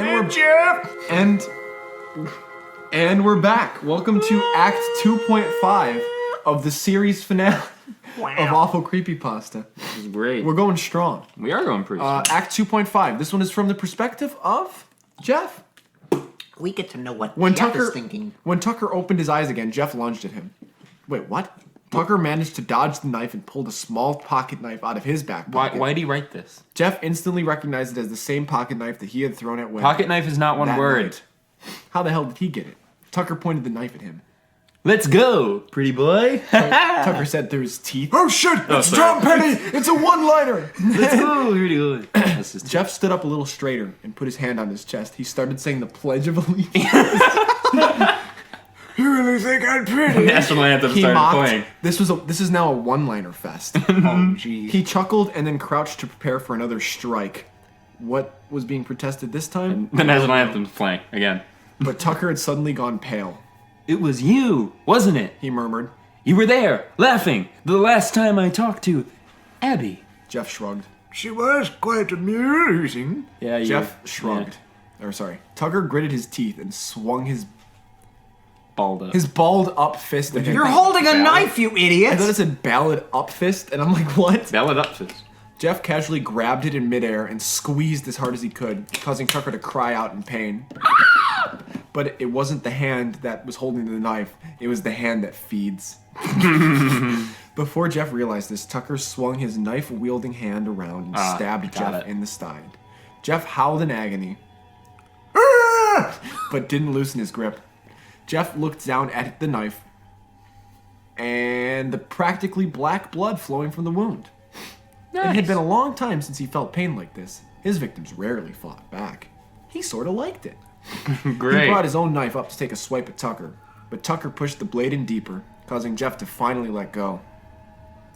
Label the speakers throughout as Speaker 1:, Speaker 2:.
Speaker 1: And we're back. Welcome to Act 2.5 of the series finale of Awful Creepypasta.
Speaker 2: This is great.
Speaker 1: We're going strong.
Speaker 2: We are going pretty strong.
Speaker 1: Act 2.5. This one is from the perspective of Jeff.
Speaker 3: We get to know what Jeff
Speaker 1: Tucker
Speaker 3: is thinking.
Speaker 1: When Tucker opened his eyes again, Jeff lunged at him. Wait, what? Tucker managed to dodge the knife and pulled a small pocket knife out of his back pocket.
Speaker 2: Why did he write this?
Speaker 1: Jeff instantly recognized it as the same pocket knife that he had thrown at Wendy.
Speaker 2: Pocket knife is not one word.
Speaker 1: Night. How the hell did he get it? Tucker pointed the knife at him.
Speaker 2: Let's go, pretty boy.
Speaker 1: Tucker said through his teeth.
Speaker 4: Oh shit, it's Tom Petty! It's a one-liner!
Speaker 2: Let's go, pretty boy.
Speaker 1: Jeff stood up a little straighter and put his hand on his chest. He started saying the Pledge of Allegiance.
Speaker 4: You really think I'm pretty?
Speaker 2: National anthem
Speaker 1: He
Speaker 2: started
Speaker 1: mocked.
Speaker 2: playing.
Speaker 1: This is now a one-liner fest.
Speaker 3: Oh, geez.
Speaker 1: He chuckled and then crouched to prepare for another strike. What was being protested this time?
Speaker 2: The national anthem's playing again.
Speaker 1: But Tucker had suddenly gone pale.
Speaker 2: It was you, wasn't it?
Speaker 1: He murmured.
Speaker 2: You were there, laughing, the last time I talked to Abby.
Speaker 1: Jeff shrugged.
Speaker 4: She was quite amusing.
Speaker 2: Yeah,
Speaker 1: Jeff shrugged. Or sorry. Tucker gritted his teeth and swung his balled up fist at him.
Speaker 3: You're holding a knife, you
Speaker 1: I
Speaker 3: idiot!
Speaker 1: thought it said ballad up fist, and I'm like, what?
Speaker 2: Ballad up fist.
Speaker 1: Jeff casually grabbed it in midair and squeezed as hard as he could, causing Tucker to cry out in pain. But it wasn't the hand that was holding the knife, it was the hand that feeds. Before Jeff realized this, Tucker swung his knife-wielding hand around and stabbed Jeff in the side. Jeff howled in agony, but didn't loosen his grip. Jeff looked down at the knife and the practically black blood flowing from the wound. Nice. It had been a long time since he felt pain like this. His victims rarely fought back. He sort of liked it.
Speaker 2: Great.
Speaker 1: He brought his own knife up to take a swipe at Tucker, but Tucker pushed the blade in deeper, causing Jeff to finally let go.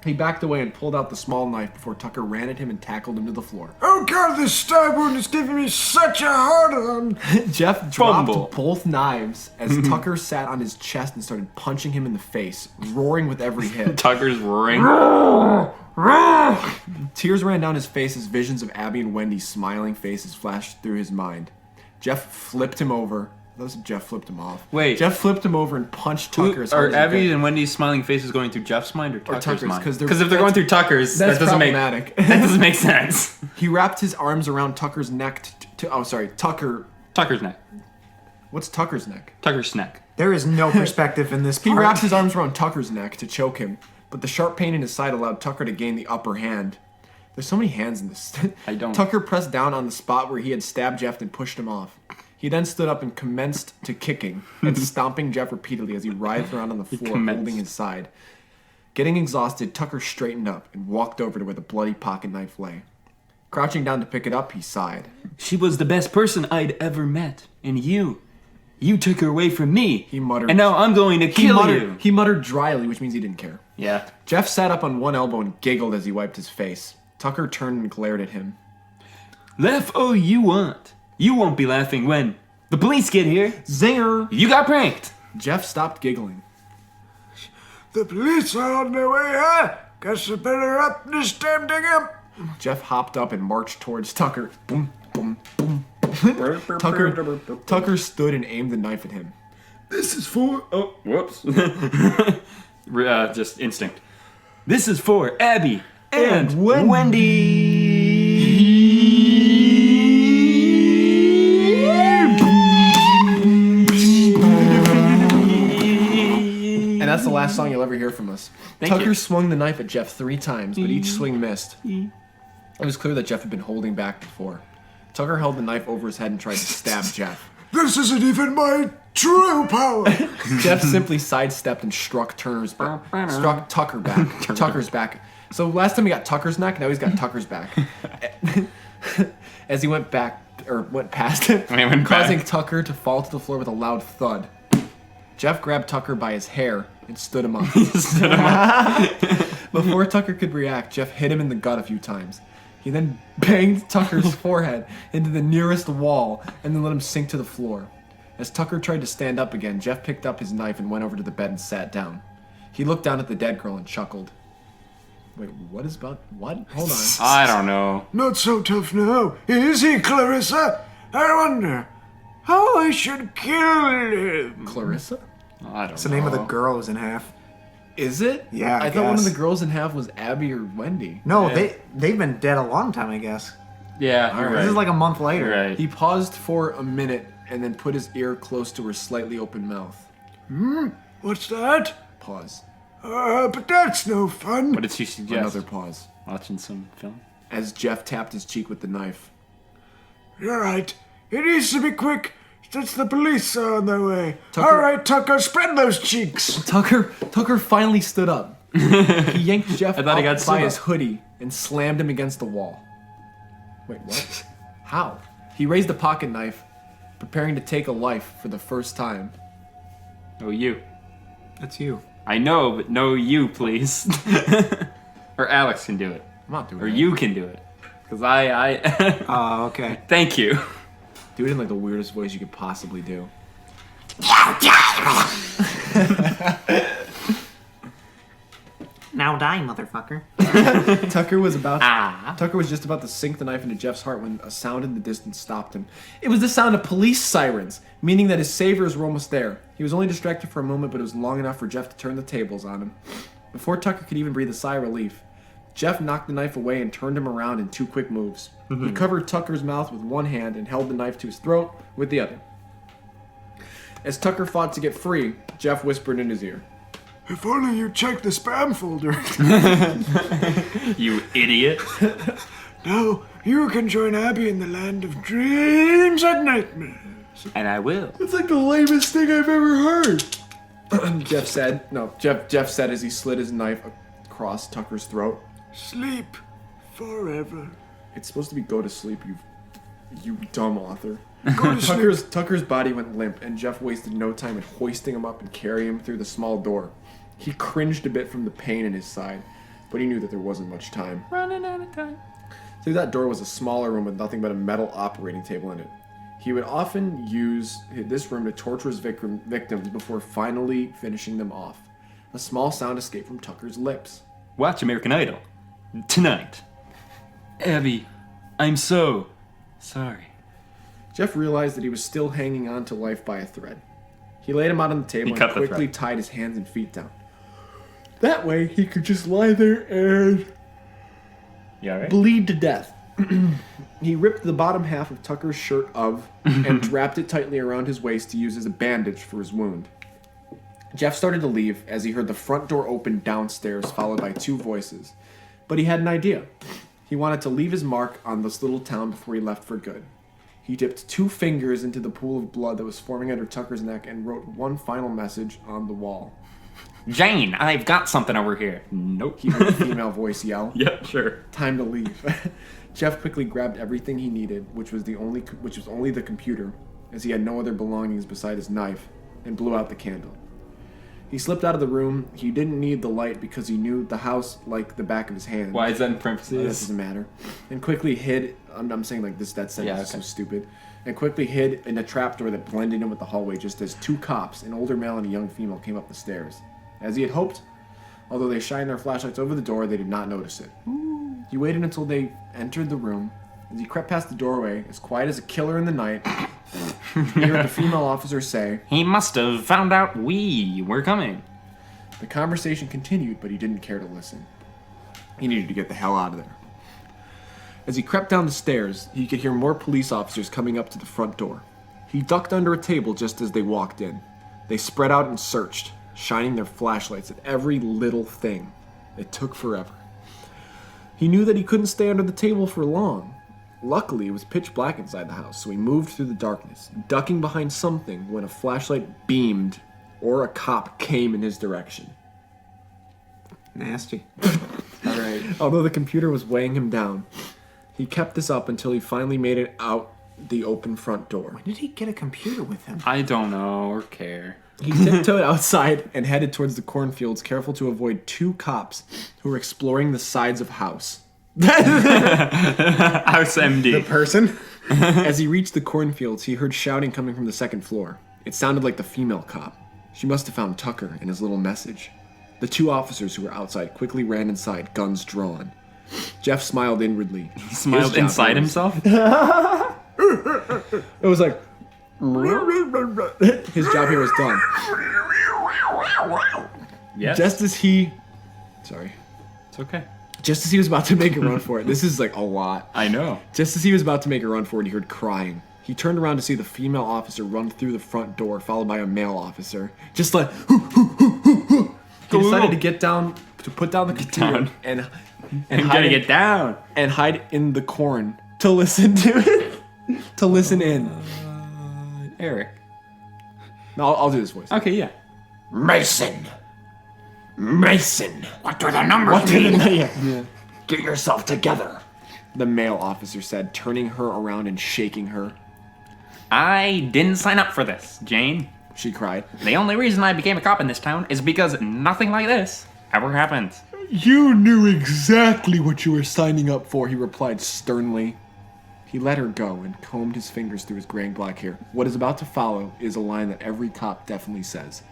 Speaker 1: He backed away and pulled out the small knife before Tucker ran at him and tackled him to the floor.
Speaker 4: Oh god, this stab wound is giving me such a hard-on!
Speaker 1: Jeff dropped
Speaker 2: Fumble.
Speaker 1: both knives as Tucker sat on his chest and started punching him in the face, roaring with every hit.
Speaker 2: Tucker's roaring.
Speaker 1: Tears ran down his face as visions of Abby and Wendy's smiling faces flashed through his mind. Jeff flipped him over. Those Jeff flipped him off.
Speaker 2: Wait.
Speaker 1: Jeff flipped him over and punched Tucker as hard
Speaker 2: Are
Speaker 1: as he
Speaker 2: Abby
Speaker 1: could.
Speaker 2: and Wendy's smiling faces going through Jeff's mind or Tucker's mind?
Speaker 1: Because
Speaker 2: if they're going through Tucker's, that
Speaker 1: that's
Speaker 2: doesn't
Speaker 1: problematic.
Speaker 2: make that doesn't make sense.
Speaker 1: He wrapped his arms around Tucker's neck Tucker.
Speaker 2: Tucker's neck.
Speaker 1: What's Tucker's neck?
Speaker 2: Tucker's neck.
Speaker 3: There is no perspective in this
Speaker 1: He
Speaker 3: part.
Speaker 1: wrapped his arms around Tucker's neck to choke him, but the sharp pain in his side allowed Tucker to gain the upper hand. There's so many hands in this.
Speaker 2: I don't.
Speaker 1: Tucker pressed down on the spot where he had stabbed Jeff and pushed him off. He then stood up and commenced to kicking and stomping Jeff repeatedly as he writhed around on the floor, holding his side. Getting exhausted, Tucker straightened up and walked over to where the bloody pocket knife lay. Crouching down to pick it up, he sighed.
Speaker 2: She was the best person I'd ever met, and you took her away from me.
Speaker 1: He muttered.
Speaker 2: And now I'm going to kill you.
Speaker 1: He muttered dryly, which means he didn't care.
Speaker 2: Yeah.
Speaker 1: Jeff sat up on one elbow and giggled as he wiped his face. Tucker turned and glared at him.
Speaker 2: Laugh all you want. You won't be laughing when the police get here.
Speaker 1: Zinger!
Speaker 2: You got pranked.
Speaker 1: Jeff stopped giggling.
Speaker 4: The police are on their way, huh? Guess I better up this damn thing up.
Speaker 1: Jeff hopped up and marched towards Tucker. Boom, boom, boom. Tucker stood and aimed the knife at him.
Speaker 4: This is for...
Speaker 2: Oh, whoops. Just instinct. This is for Abby and
Speaker 1: And that's the last song you'll ever hear from us. Tucker
Speaker 2: you.
Speaker 1: swung the knife at Jeff 3 times, but each swing missed. It was clear that Jeff had been holding back before. Tucker held the knife over his head and tried to stab Jeff.
Speaker 4: This isn't even my true power!
Speaker 1: Jeff simply sidestepped and struck Tucker's back. So last time he got Tucker's neck, now he's got Tucker's back. As he went past him, causing Tucker to fall to the floor with a loud thud. Jeff grabbed Tucker by his hair and stood him up. Before Tucker could react, Jeff hit him in the gut a few times. He then banged Tucker's forehead into the nearest wall and then let him sink to the floor. As Tucker tried to stand up again, Jeff picked up his knife and went over to the bed and sat down. He looked down at the dead girl and chuckled. Wait, what? Hold on.
Speaker 2: I don't know.
Speaker 4: Not so tough now, is he, Clarissa? I wonder how I should kill him.
Speaker 1: Clarissa?
Speaker 2: I don't
Speaker 3: It's the name of the girl who's in half.
Speaker 1: Is it?
Speaker 3: Yeah, I
Speaker 1: thought one of
Speaker 3: guess.
Speaker 1: the girls in half was Abby or Wendy.
Speaker 3: No,
Speaker 2: Yeah.
Speaker 3: they've been dead a long time, I guess.
Speaker 2: Yeah, you're
Speaker 1: Alright.
Speaker 2: right.
Speaker 3: This is like a month later.
Speaker 2: You're right.
Speaker 1: He paused for a minute and then put his ear close to her slightly open mouth.
Speaker 4: What's that?
Speaker 1: Pause.
Speaker 4: But that's no fun.
Speaker 2: What did she suggest?
Speaker 1: Another pause.
Speaker 2: Watching some film?
Speaker 1: As Jeff tapped his cheek with the knife.
Speaker 4: You're right. It needs to be quick, since the police are on their way.
Speaker 1: Tucker-
Speaker 4: All right, Tucker, spread those cheeks.
Speaker 1: Tucker finally stood up. He yanked Jeff
Speaker 2: I thought he
Speaker 1: up
Speaker 2: got
Speaker 1: by
Speaker 2: stood
Speaker 1: his
Speaker 2: up.
Speaker 1: hoodie and slammed him against the wall. Wait, what? How? He raised a pocket knife, preparing to take a life for the first time.
Speaker 2: Oh, you.
Speaker 3: That's you.
Speaker 2: I know, but no you, please. Or Alex can do it.
Speaker 1: I'm not doing
Speaker 2: Or
Speaker 1: that.
Speaker 2: you can do it. Because I
Speaker 3: Oh, okay.
Speaker 2: Thank you.
Speaker 1: Do it in like the weirdest voice you could possibly do.
Speaker 3: Now die, motherfucker.
Speaker 1: Tucker was about
Speaker 2: Ah.
Speaker 1: Tucker was just about to sink the knife into Jeff's heart when a sound in the distance stopped him. It was the sound of police sirens, meaning that his saviors were almost there. He was only distracted for a moment, but it was long enough for Jeff to turn the tables on him. Before Tucker could even breathe a sigh of relief, Jeff knocked the knife away and turned him around in 2 quick moves. He covered Tucker's mouth with one hand and held the knife to his throat with the other. As Tucker fought to get free, Jeff whispered in his ear.
Speaker 4: If only you checked the spam folder.
Speaker 2: You idiot.
Speaker 4: Now you can join Abby in the land of dreams and nightmares.
Speaker 2: And I will.
Speaker 1: It's like the lamest thing I've ever heard. Jeff said as he slid his knife across Tucker's throat.
Speaker 4: Sleep forever.
Speaker 1: It's supposed to be go to sleep, you dumb author.
Speaker 4: Go to sleep.
Speaker 1: Tucker's body went limp, and Jeff wasted no time in hoisting him up and carrying him through the small door. He cringed a bit from the pain in his side, but he knew that there wasn't much time.
Speaker 2: Running out of time.
Speaker 1: Through that door was a smaller room with nothing but a metal operating table in it. He would often use this room to torture his victims before finally finishing them off. A small sound escaped from Tucker's lips.
Speaker 2: Watch American Idol. Tonight. Abby, I'm so sorry.
Speaker 1: Jeff realized that he was still hanging on to life by a thread. He laid him out on the table
Speaker 2: He
Speaker 1: and
Speaker 2: cut the
Speaker 1: quickly
Speaker 2: thread.
Speaker 1: tied his hands and feet down. That way, he could just lie there and
Speaker 2: You alright?
Speaker 1: bleed to death. He ripped the bottom half of Tucker's shirt and wrapped it tightly around his waist to use as a bandage for his wound. Jeff started to leave as he heard the front door open downstairs, followed by 2 voices. But he had an idea. He wanted to leave his mark on this little town before he left for good. He dipped 2 fingers into the pool of blood that was forming under Tucker's neck and wrote one final message on the wall.
Speaker 2: Jane, I've got something over here. Nope.
Speaker 1: He heard a female voice yell.
Speaker 2: Yeah, sure.
Speaker 1: Time to leave. Jeff quickly grabbed everything he needed, which was only the computer, as he had no other belongings beside his knife, and blew out the candle. He slipped out of the room. He didn't need the light because he knew the house like the back of his hand.
Speaker 2: Why is that in
Speaker 1: That
Speaker 2: parentheses?
Speaker 1: doesn't matter. And quickly hid. I'm saying like this. That sentence
Speaker 2: Yeah,
Speaker 1: is so
Speaker 2: okay.
Speaker 1: stupid. And quickly hid in a trapdoor that blended in with the hallway, just as 2 cops, an older male and a young female, came up the stairs. As he had hoped, although they shined their flashlights over the door, they did not notice it. He waited until they entered the room. As he crept past the doorway, as quiet as a killer in the night, he heard the female officer say,
Speaker 2: He must have found out we were coming.
Speaker 1: The conversation continued, but he didn't care to listen. He needed to get the hell out of there. As he crept down the stairs, he could hear more police officers coming up to the front door. He ducked under a table just as they walked in. They spread out and searched, shining their flashlights at every little thing. It took forever. He knew that he couldn't stay under the table for long. Luckily, it was pitch black inside the house, so he moved through the darkness, ducking behind something when a flashlight beamed or a cop came in his direction.
Speaker 3: Nasty.
Speaker 1: Alright. Although the computer was weighing him down, he kept this up until he finally made it out the open front door.
Speaker 3: When did he get a computer with him?
Speaker 2: I don't know or care.
Speaker 1: He tiptoed outside and headed towards the cornfields, careful to avoid 2 cops who were exploring the sides of house.
Speaker 2: House MD.
Speaker 3: Person?
Speaker 1: As he reached the cornfields, he heard shouting coming from the 2nd floor. It sounded like the female cop. She must have found Tucker and his little message. The 2 officers who were outside quickly ran inside, guns drawn. Jeff smiled inwardly.
Speaker 2: He smiled inside himself?
Speaker 1: It was like his job here was done.
Speaker 2: Yes.
Speaker 1: Just as he
Speaker 2: It's okay.
Speaker 1: Just as he was about to make a run for it, this is like a lot.
Speaker 2: I know.
Speaker 1: Just as he was about to make a run for it, he heard crying. He turned around to see the female officer run through the front door, followed by a male officer. Just like, he decided to get down, to put down the computer
Speaker 2: down.
Speaker 1: and
Speaker 2: I'm
Speaker 1: hide
Speaker 2: gonna
Speaker 1: in-
Speaker 2: get down.
Speaker 1: and hide in the corn to listen to it. To listen in.
Speaker 2: Eric.
Speaker 1: No, I'll do this voice.
Speaker 2: Okay, yeah.
Speaker 1: Mason.
Speaker 4: What do the numbers mean?
Speaker 1: Yeah.
Speaker 4: Get yourself together.
Speaker 1: The male officer said, turning her around and shaking her.
Speaker 5: I didn't sign up for this, Jane.
Speaker 1: She cried.
Speaker 5: The only reason I became a cop in this town is because nothing like this ever happens.
Speaker 1: You knew exactly what you were signing up for, he replied sternly. He let her go and combed his fingers through his graying black hair. What is about to follow is a line that every cop definitely says.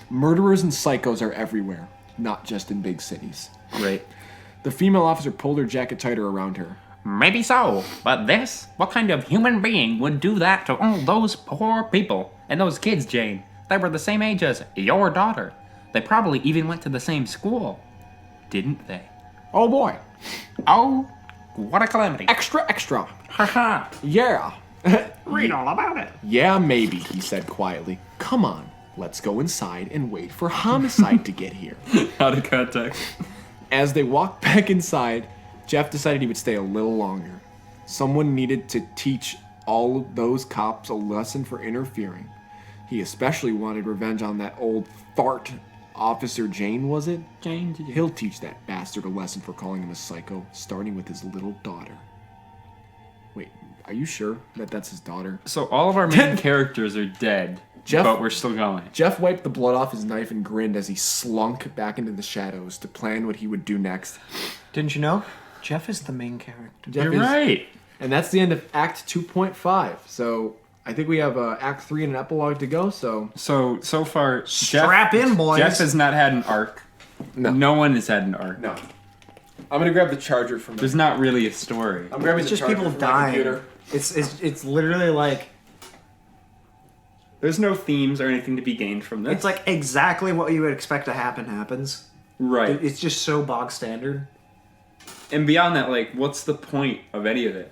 Speaker 1: Murderers and psychos are everywhere, not just in big cities.
Speaker 2: Great.
Speaker 1: The female officer pulled her jacket tighter around her.
Speaker 5: Maybe so, but this? What kind of human being would do that to all those poor people? And those kids, Jane, they were the same age as your daughter. They probably even went to the same school. Didn't they?
Speaker 1: Oh boy.
Speaker 5: Oh, what a calamity.
Speaker 1: Extra, extra.
Speaker 5: Haha.
Speaker 1: Yeah.
Speaker 5: Read all about it.
Speaker 1: Yeah, maybe, he said quietly. Come on, let's go inside and wait for homicide to get here.
Speaker 2: Out of context.
Speaker 1: As they walked back inside, Jeff decided he would stay a little longer. Someone needed to teach all of those cops a lesson for interfering. He especially wanted revenge on that old fart Officer Jane, was it?
Speaker 2: Jane, did you...
Speaker 1: He'll teach that bastard a lesson for calling him a psycho, starting with his little daughter. Wait, are you sure that that's his daughter?
Speaker 2: So all of our main characters are dead,
Speaker 1: Jeff-
Speaker 2: but we're still going.
Speaker 1: Jeff wiped the blood off his knife and grinned as he slunk back into the shadows to plan what he would do next.
Speaker 3: Didn't you know? Jeff is the main character.
Speaker 1: Jeff
Speaker 2: You're
Speaker 1: is-
Speaker 2: right.
Speaker 1: And that's the end of Act 2.5. So I think we have Act 3 and an epilogue to go. So
Speaker 2: So far,
Speaker 3: Strap in, boys.
Speaker 2: Jeff has not had an arc.
Speaker 1: No.
Speaker 2: No one has had an arc.
Speaker 1: no, I'm gonna grab the charger from.
Speaker 2: There's not really a story.
Speaker 1: I'm grabbing
Speaker 3: It's
Speaker 1: the
Speaker 3: just
Speaker 1: charger
Speaker 3: people
Speaker 1: from my
Speaker 3: dying.
Speaker 1: computer.
Speaker 3: It's literally like
Speaker 2: There's no themes or anything to be gained from this.
Speaker 3: it's like exactly what you would expect to happen happens.
Speaker 2: right.
Speaker 3: It's just so bog standard.
Speaker 2: And beyond that, like, what's the point of any of it?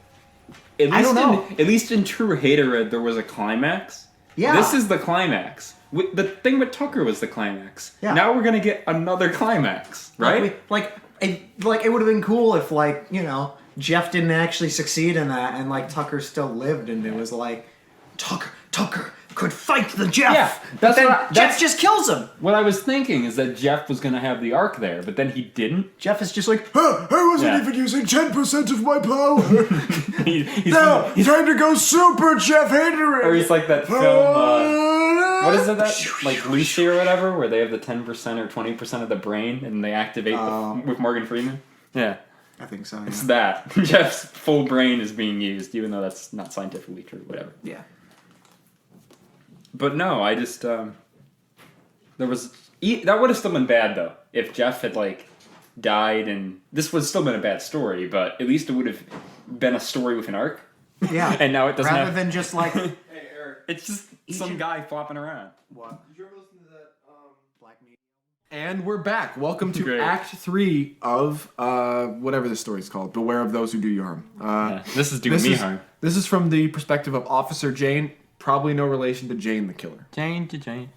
Speaker 2: At least
Speaker 3: I don't know.
Speaker 2: At least in True Haterade, there was a climax.
Speaker 3: Yeah.
Speaker 2: This is the climax. The thing with Tucker was the climax.
Speaker 3: Yeah.
Speaker 2: Now we're gonna get another climax, right?
Speaker 3: Like it would have been cool if, like, you know, Jeff didn't actually succeed in that and like Tucker still lived and it was like Tucker could fight the Jeff.
Speaker 2: Yeah,
Speaker 3: But
Speaker 2: that's
Speaker 3: then
Speaker 2: what
Speaker 3: Jeff just kills him.
Speaker 2: What I was thinking is that Jeff was gonna have the arc there, but then he didn't.
Speaker 3: Jeff is just like,
Speaker 4: I wasn't
Speaker 2: Yeah.
Speaker 4: even using 10% of my power.
Speaker 2: He's
Speaker 4: Now, time to go super Jeff Hater.
Speaker 2: or he's like that film. What is it that like Lucy or whatever, where they have the 10% or 20% of the brain and they activate with Morgan Freeman? Yeah,
Speaker 3: I think so.
Speaker 2: it's that Jeff's full brain is being used, even though that's not scientifically true. Whatever.
Speaker 3: Yeah.
Speaker 2: But no, I just there was that would have still been bad though if Jeff had like died, and this would still been a bad story, but at least it would have been a story with an arc.
Speaker 3: Yeah.
Speaker 2: And now it doesn't
Speaker 3: Rather
Speaker 2: have.
Speaker 3: than just like
Speaker 2: It's just some guy flopping around.
Speaker 3: what?
Speaker 1: Did you ever listen to that Black Media? And we're back. Welcome to
Speaker 2: Great.
Speaker 1: Act 3 of whatever the story's called. Beware of those who do you harm.
Speaker 2: Yeah, this is doing
Speaker 1: This
Speaker 2: me
Speaker 1: is,
Speaker 2: harm.
Speaker 1: this is from the perspective of Officer Jane. Probably no relation to Jane the killer.
Speaker 2: Jane to Jane.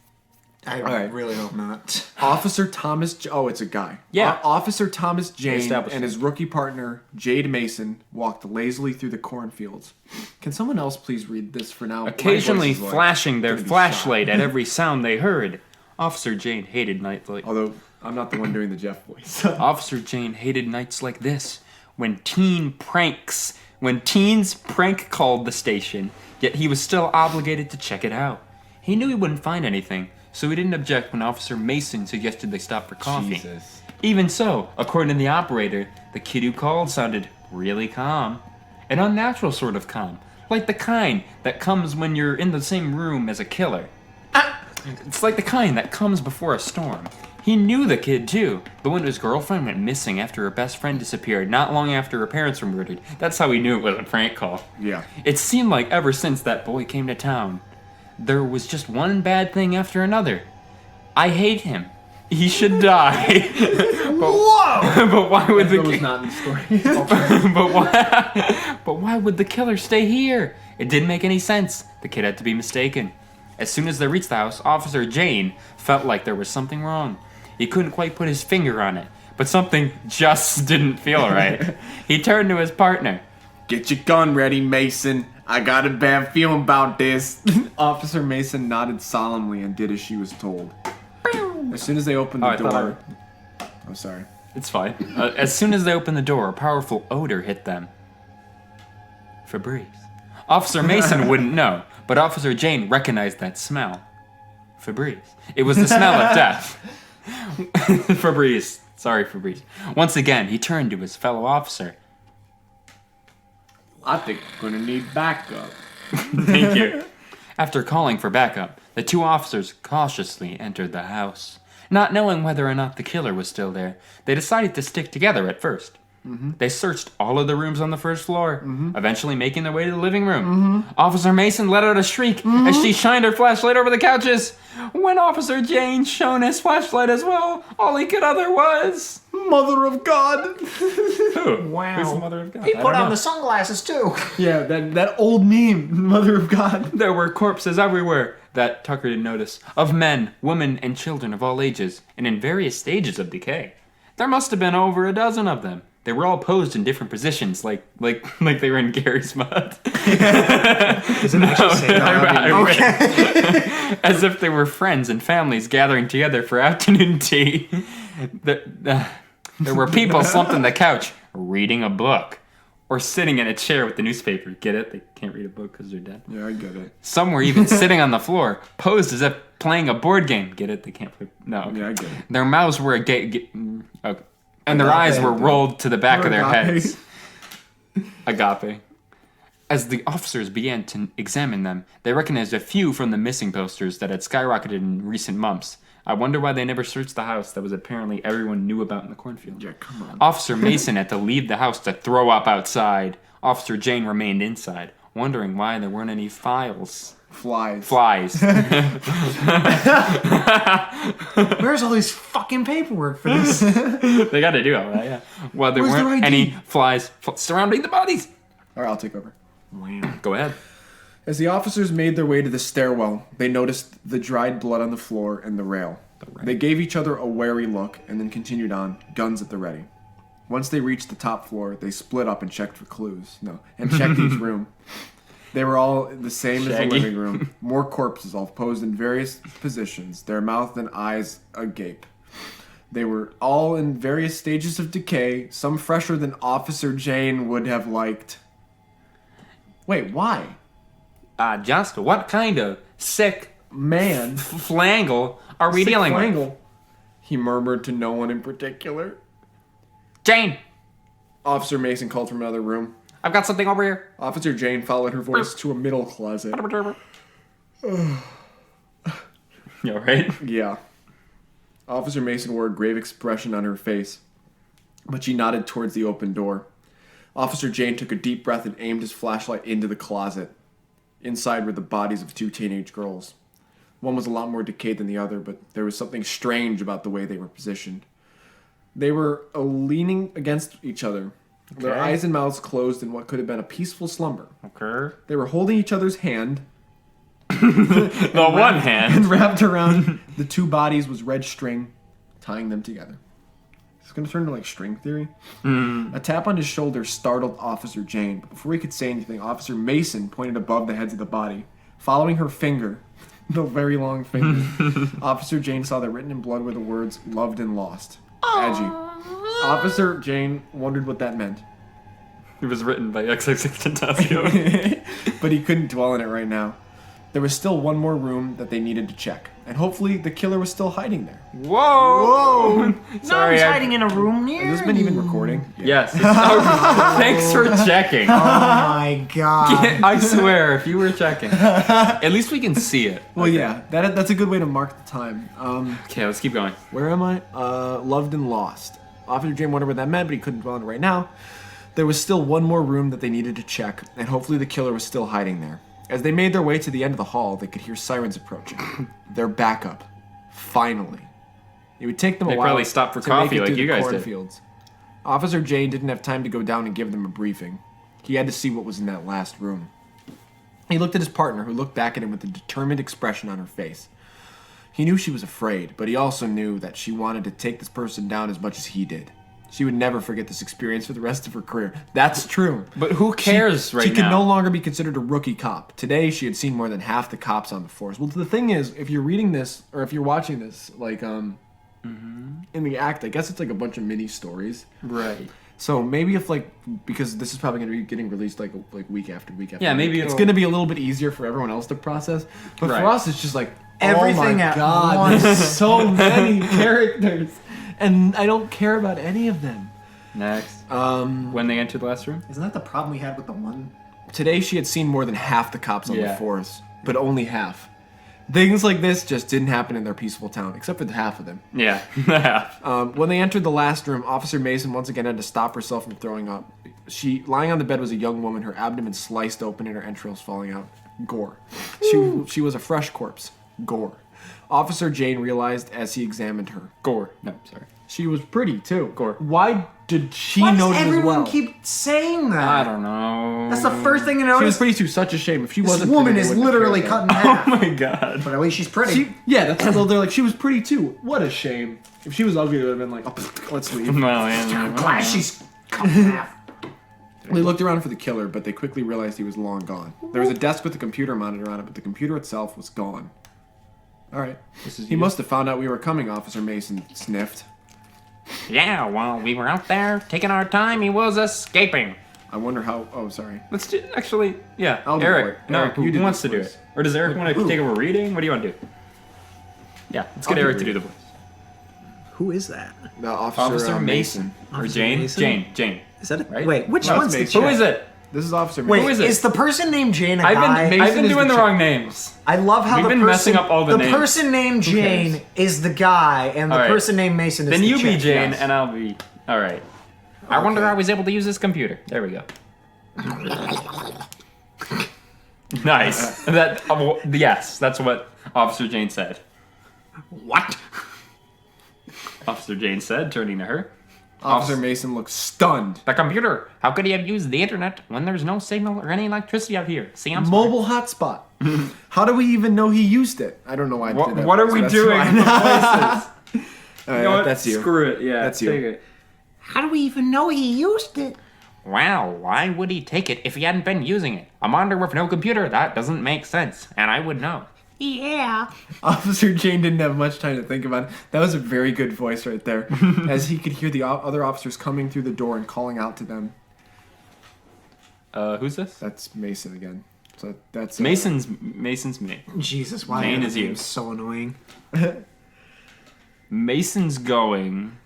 Speaker 3: I
Speaker 1: right.
Speaker 3: really hope not.
Speaker 1: Officer Thomas... Oh, it's a guy.
Speaker 2: Yeah.
Speaker 1: Officer Thomas Jane
Speaker 2: established
Speaker 1: and his rookie partner, Jade Mason, walked lazily through the cornfields. Can someone else please read this for now? My
Speaker 5: Occasionally
Speaker 1: voice is, like,
Speaker 5: flashing their
Speaker 1: gonna be
Speaker 5: flashlight
Speaker 1: shot.
Speaker 5: at every sound they heard. Officer Jane hated nights like
Speaker 1: Although, I'm not the one doing the Jeff voice.
Speaker 5: Officer Jane hated nights like this when teens prank called the station, yet he was still obligated to check it out. He knew he wouldn't find anything, so he didn't object when Officer Mason suggested they stop for coffee.
Speaker 1: Jesus.
Speaker 5: Even so, according to the operator, the kid who called sounded really calm. An unnatural sort of calm, like the kind that comes when you're in the same room as a killer. It's like the kind that comes before a storm. He knew the kid, too. The one whose girlfriend went missing after her best friend disappeared not long after her parents were murdered. That's how he knew it was a prank call.
Speaker 1: Yeah.
Speaker 5: It seemed like ever since that boy came to town, there was just one bad thing after another. I hate him. He should die.
Speaker 3: Whoa!
Speaker 5: But why would the
Speaker 1: That was
Speaker 5: kid...
Speaker 1: not in the story.
Speaker 5: But why would the killer stay here? It didn't make any sense. The kid had to be mistaken. As soon as they reached the house, Officer Jane felt like there was something wrong. He couldn't quite put his finger on it, but something just didn't feel right. He turned to his partner.
Speaker 1: Get your gun ready, Mason. I got a bad feeling about this. Officer Mason nodded solemnly and did as she was told. As soon as they opened the door... I'm sorry.
Speaker 5: It's fine. As soon as they opened the door, a powerful odor hit them. Febreze. Officer Mason wouldn't know, but Officer Jane recognized that smell. Febreze. It was the smell of death. Febreze. Sorry, Febreze. Once again, he turned to his fellow officer.
Speaker 1: I think we're gonna need backup.
Speaker 5: Thank you. After calling for backup, the two officers cautiously entered the house. Not knowing whether or not the killer was still there, they decided to stick together at first. They searched all of the rooms on the first floor, eventually making their way to the living room. Officer Mason let out a shriek as she shined her flashlight over the couches. When Officer Jane shone his flashlight as well, all he could utter was...
Speaker 1: Mother of God!
Speaker 5: Who?
Speaker 3: Wow.
Speaker 5: Who's the mother of God?
Speaker 3: He
Speaker 5: I
Speaker 3: put
Speaker 5: don't
Speaker 3: on
Speaker 5: know.
Speaker 3: the sunglasses too.
Speaker 1: Yeah, that old meme, Mother of God.
Speaker 5: There were corpses everywhere that Tucker didn't notice, of men, women, and children of all ages, and in various stages of decay. There must have been over a dozen of them. They were all posed in different positions, like they were in Gary's Mud.
Speaker 3: Doesn't actually say that.
Speaker 5: Okay. As if they were friends and families gathering together for afternoon tea. There were people slumped on the couch, reading a book. Or sitting in a chair with the newspaper. Get it? They can't read a book because they're dead.
Speaker 1: Yeah, I get it.
Speaker 5: Some were even sitting on the floor, posed as if playing a board game. Get it? They can't play. No. Okay.
Speaker 1: Yeah, I get it.
Speaker 5: Their mouths were okay. And their eyes were rolled to the back of their heads. Agape. As the officers began to examine them, they recognized a few from the missing posters that had skyrocketed in recent months. I wonder why they never searched the house that was apparently everyone knew about in the cornfield.
Speaker 1: Yeah, come on.
Speaker 5: Officer Mason had to leave the house to throw up outside. Officer Jane remained inside, wondering why there weren't any flies.
Speaker 1: Flies.
Speaker 3: Where's all this fucking paperwork for this?
Speaker 5: They got to do all that, yeah. Well, there
Speaker 3: Where's their
Speaker 5: weren't
Speaker 3: ID?
Speaker 5: any flies surrounding the bodies.
Speaker 1: All right, I'll take over.
Speaker 5: Go ahead.
Speaker 1: As the officers made their way to the stairwell, they noticed the dried blood on the floor and the rail. They gave each other a wary look and then continued on, guns at the ready. Once they reached the top floor, they split up and checked for clues. And checked each room. They were all the same as the
Speaker 5: Shaggy.
Speaker 1: living room. More corpses, all posed in various positions, their mouth and eyes agape. They were all in various stages of decay, some fresher than Officer Jane would have liked. Wait, why?
Speaker 5: Just what kind of sick
Speaker 1: Man.
Speaker 5: flangle are we
Speaker 1: Sick
Speaker 5: dealing with?
Speaker 1: flangle. He murmured to no one in particular.
Speaker 5: Jane,
Speaker 1: Officer Mason called from another room.
Speaker 5: I've got something over here.
Speaker 1: Officer Jane followed her voice to a middle closet.
Speaker 5: You alright?
Speaker 1: Yeah. Officer Mason wore a grave expression on her face, but she nodded towards the open door. Officer Jane took a deep breath and aimed his flashlight into the closet. Inside were the bodies of two teenage girls. One was a lot more decayed than the other, but there was something strange about the way they were positioned. They were leaning against each other, their
Speaker 5: Okay.
Speaker 1: eyes and mouths closed in what could have been a peaceful slumber.
Speaker 5: Okay.
Speaker 1: They were holding each other's hand,
Speaker 5: The one hand.
Speaker 1: and wrapped around the two bodies was red string, tying them together. It's going to turn into like string theory. A tap on his shoulder startled Officer Jane, but before he could say anything, Officer Mason pointed above the heads of the body. Following her finger, the very long finger, Officer Jane saw that written in blood were the words, loved and lost. Edgy. Officer Jane wondered what that meant,
Speaker 5: It was written by XXXTentacion.
Speaker 1: but he couldn't dwell on it right now. There was still one more room that they needed to check, and hopefully the killer was still hiding there.
Speaker 2: Whoa! Sorry,
Speaker 3: he's hiding in a room near
Speaker 1: Has this been even
Speaker 3: you.
Speaker 1: recording?
Speaker 2: Yes. Thanks for checking.
Speaker 3: Oh my god.
Speaker 2: I swear, if you were checking, at least we can see it.
Speaker 1: Well, yeah, that's a good way to mark the time.
Speaker 2: Okay, let's keep going.
Speaker 1: Where am I? Loved and lost. Officer Jane wondered what that meant, but he couldn't dwell on it right now. There was still one more room that they needed to check, and hopefully the killer was still hiding there. As they made their way to the end of the hall, they could hear sirens approaching. Their backup. Finally. It would take them a
Speaker 2: They
Speaker 1: while
Speaker 2: probably stopped for
Speaker 1: to make
Speaker 2: coffee
Speaker 1: it
Speaker 2: like
Speaker 1: through
Speaker 2: you
Speaker 1: the
Speaker 2: guys did.
Speaker 1: cornfields. Officer Jane didn't have time to go down and give them a briefing. He had to see what was in that last room. He looked at his partner, who looked back at him with a determined expression on her face. He knew she was afraid, but he also knew that she wanted to take this person down as much as he did. She would never forget this experience for the rest of her career. That's true.
Speaker 2: But who cares right
Speaker 1: She could
Speaker 2: now?
Speaker 1: no longer be considered a rookie cop. Today, she had seen more than half the cops on the force. Well, the thing is, if you're reading this, or if you're watching this, like, in the act, I guess it's like a bunch of mini stories.
Speaker 2: Right.
Speaker 1: So maybe if, like, because this is probably going to be getting released, like week after week after
Speaker 2: Yeah,
Speaker 1: week,
Speaker 2: maybe
Speaker 1: it's
Speaker 2: it'll-
Speaker 1: going to be a little bit easier for everyone else to process. But
Speaker 2: Right.
Speaker 1: for us, it's just like,
Speaker 3: Everything
Speaker 1: oh my
Speaker 3: at
Speaker 1: god,
Speaker 3: once.
Speaker 1: there's so many characters. And I don't care about any of them.
Speaker 2: Next. When they entered the last room?
Speaker 3: Isn't that the problem we had with the one?
Speaker 1: Today, she had seen more than half the cops on the
Speaker 2: Yeah.
Speaker 1: force, but only half. Things like this just didn't happen in their peaceful town, except for the half of them.
Speaker 2: Yeah.
Speaker 1: When they entered the last room, Officer Mason once again had to stop herself from throwing up. Lying on the bed was a young woman, her abdomen sliced open and her entrails falling out. Gore. She was a fresh corpse. Gore. Officer Jane realized as he examined her.
Speaker 2: Gore. No, sorry.
Speaker 1: She was pretty, too.
Speaker 2: Gore.
Speaker 1: Why did she
Speaker 3: Why
Speaker 1: notice
Speaker 3: does
Speaker 1: as
Speaker 3: everyone
Speaker 1: well?
Speaker 3: keep saying that?
Speaker 2: I don't know.
Speaker 3: That's the first thing you
Speaker 1: She was
Speaker 3: notice.
Speaker 1: pretty, too. Such a shame. If she
Speaker 3: This
Speaker 1: wasn't
Speaker 3: woman
Speaker 1: pretty,
Speaker 3: is
Speaker 1: they wouldn't have
Speaker 3: literally
Speaker 1: cared
Speaker 3: cut in
Speaker 2: Oh
Speaker 3: half.
Speaker 2: my god.
Speaker 3: But at least she's pretty.
Speaker 1: That's well, they're like, she was pretty too. What a shame. If she was ugly, it would have been like, oh, let's leave.
Speaker 2: Well, yeah.
Speaker 3: Glad she's cut in half.
Speaker 1: They looked around for the killer, but they quickly realized he was long gone. There was a desk with a computer monitor on it, but the computer itself was gone. All right. He must have found out we were coming, Officer Mason sniffed.
Speaker 5: Yeah, while we were out there taking our time, he was escaping.
Speaker 1: I wonder how. Oh, sorry.
Speaker 2: Let's do, actually, yeah.
Speaker 1: I'll do
Speaker 2: Eric.
Speaker 1: it.
Speaker 2: No,
Speaker 1: Eric, you
Speaker 2: who
Speaker 1: do
Speaker 2: wants
Speaker 1: this
Speaker 2: to do
Speaker 1: voice.
Speaker 2: it? Or does Eric want to take over reading? What do you want to do? Yeah, let's get
Speaker 1: I'll do
Speaker 2: Eric to do the voice.
Speaker 3: Who is that?
Speaker 1: The Officer,
Speaker 2: Officer Mason. Or
Speaker 3: Officer
Speaker 2: Jane?
Speaker 3: Mason?
Speaker 2: Jane.
Speaker 3: Is that it?
Speaker 2: Right?
Speaker 3: Wait, which
Speaker 1: No,
Speaker 3: one's the
Speaker 1: it's Mason.
Speaker 2: Who is it?
Speaker 1: This is Officer
Speaker 3: Wait,
Speaker 1: Mason.
Speaker 2: Who is it?
Speaker 3: is the person named Jane a
Speaker 2: I've
Speaker 3: guy?
Speaker 2: been
Speaker 1: Mason is
Speaker 2: doing
Speaker 1: the
Speaker 2: the
Speaker 1: chick.
Speaker 2: wrong names.
Speaker 3: I love how
Speaker 2: We've
Speaker 3: the
Speaker 2: been
Speaker 3: person,
Speaker 2: messing up all the names.
Speaker 3: person named
Speaker 2: Who
Speaker 3: Jane
Speaker 2: cares?
Speaker 3: is the guy, and the
Speaker 2: All right.
Speaker 3: person named Mason is
Speaker 2: Then
Speaker 3: the
Speaker 2: you be
Speaker 3: chick.
Speaker 2: Jane,
Speaker 3: Yes.
Speaker 2: and I'll be. Alright.
Speaker 5: I wonder how he's able to use this computer. There we go.
Speaker 2: Nice. Yes, that's what Officer Jane said.
Speaker 3: What?
Speaker 2: Officer Jane said, turning to her.
Speaker 1: Officer Mason looked stunned.
Speaker 5: The computer. How could he have used the internet when there's no signal or any electricity out here? See, I'm smart.
Speaker 1: Mobile hotspot. How do we even know he used it? I don't know why I did that.
Speaker 2: What are
Speaker 1: voice,
Speaker 2: we
Speaker 1: but that's
Speaker 2: doing
Speaker 1: fine.
Speaker 2: with the voices? You know what?
Speaker 1: That's you.
Speaker 2: Screw it. Yeah,
Speaker 1: That's you.
Speaker 2: take it.
Speaker 3: How do we even know he used it?
Speaker 5: Wow, why would he take it if he hadn't been using it? A monitor with no computer, that doesn't make sense. And I would know.
Speaker 3: Yeah.
Speaker 1: Officer Jane didn't have much time to think about it. That was a very good voice right there, as he could hear the other officers coming through the door and calling out to them.
Speaker 2: Who's this?
Speaker 1: That's Mason again. So that's
Speaker 2: Mason's me.
Speaker 3: Jesus, why
Speaker 2: Jane
Speaker 3: are
Speaker 2: is
Speaker 3: the
Speaker 2: you.
Speaker 3: names so annoying?
Speaker 2: Mason's going.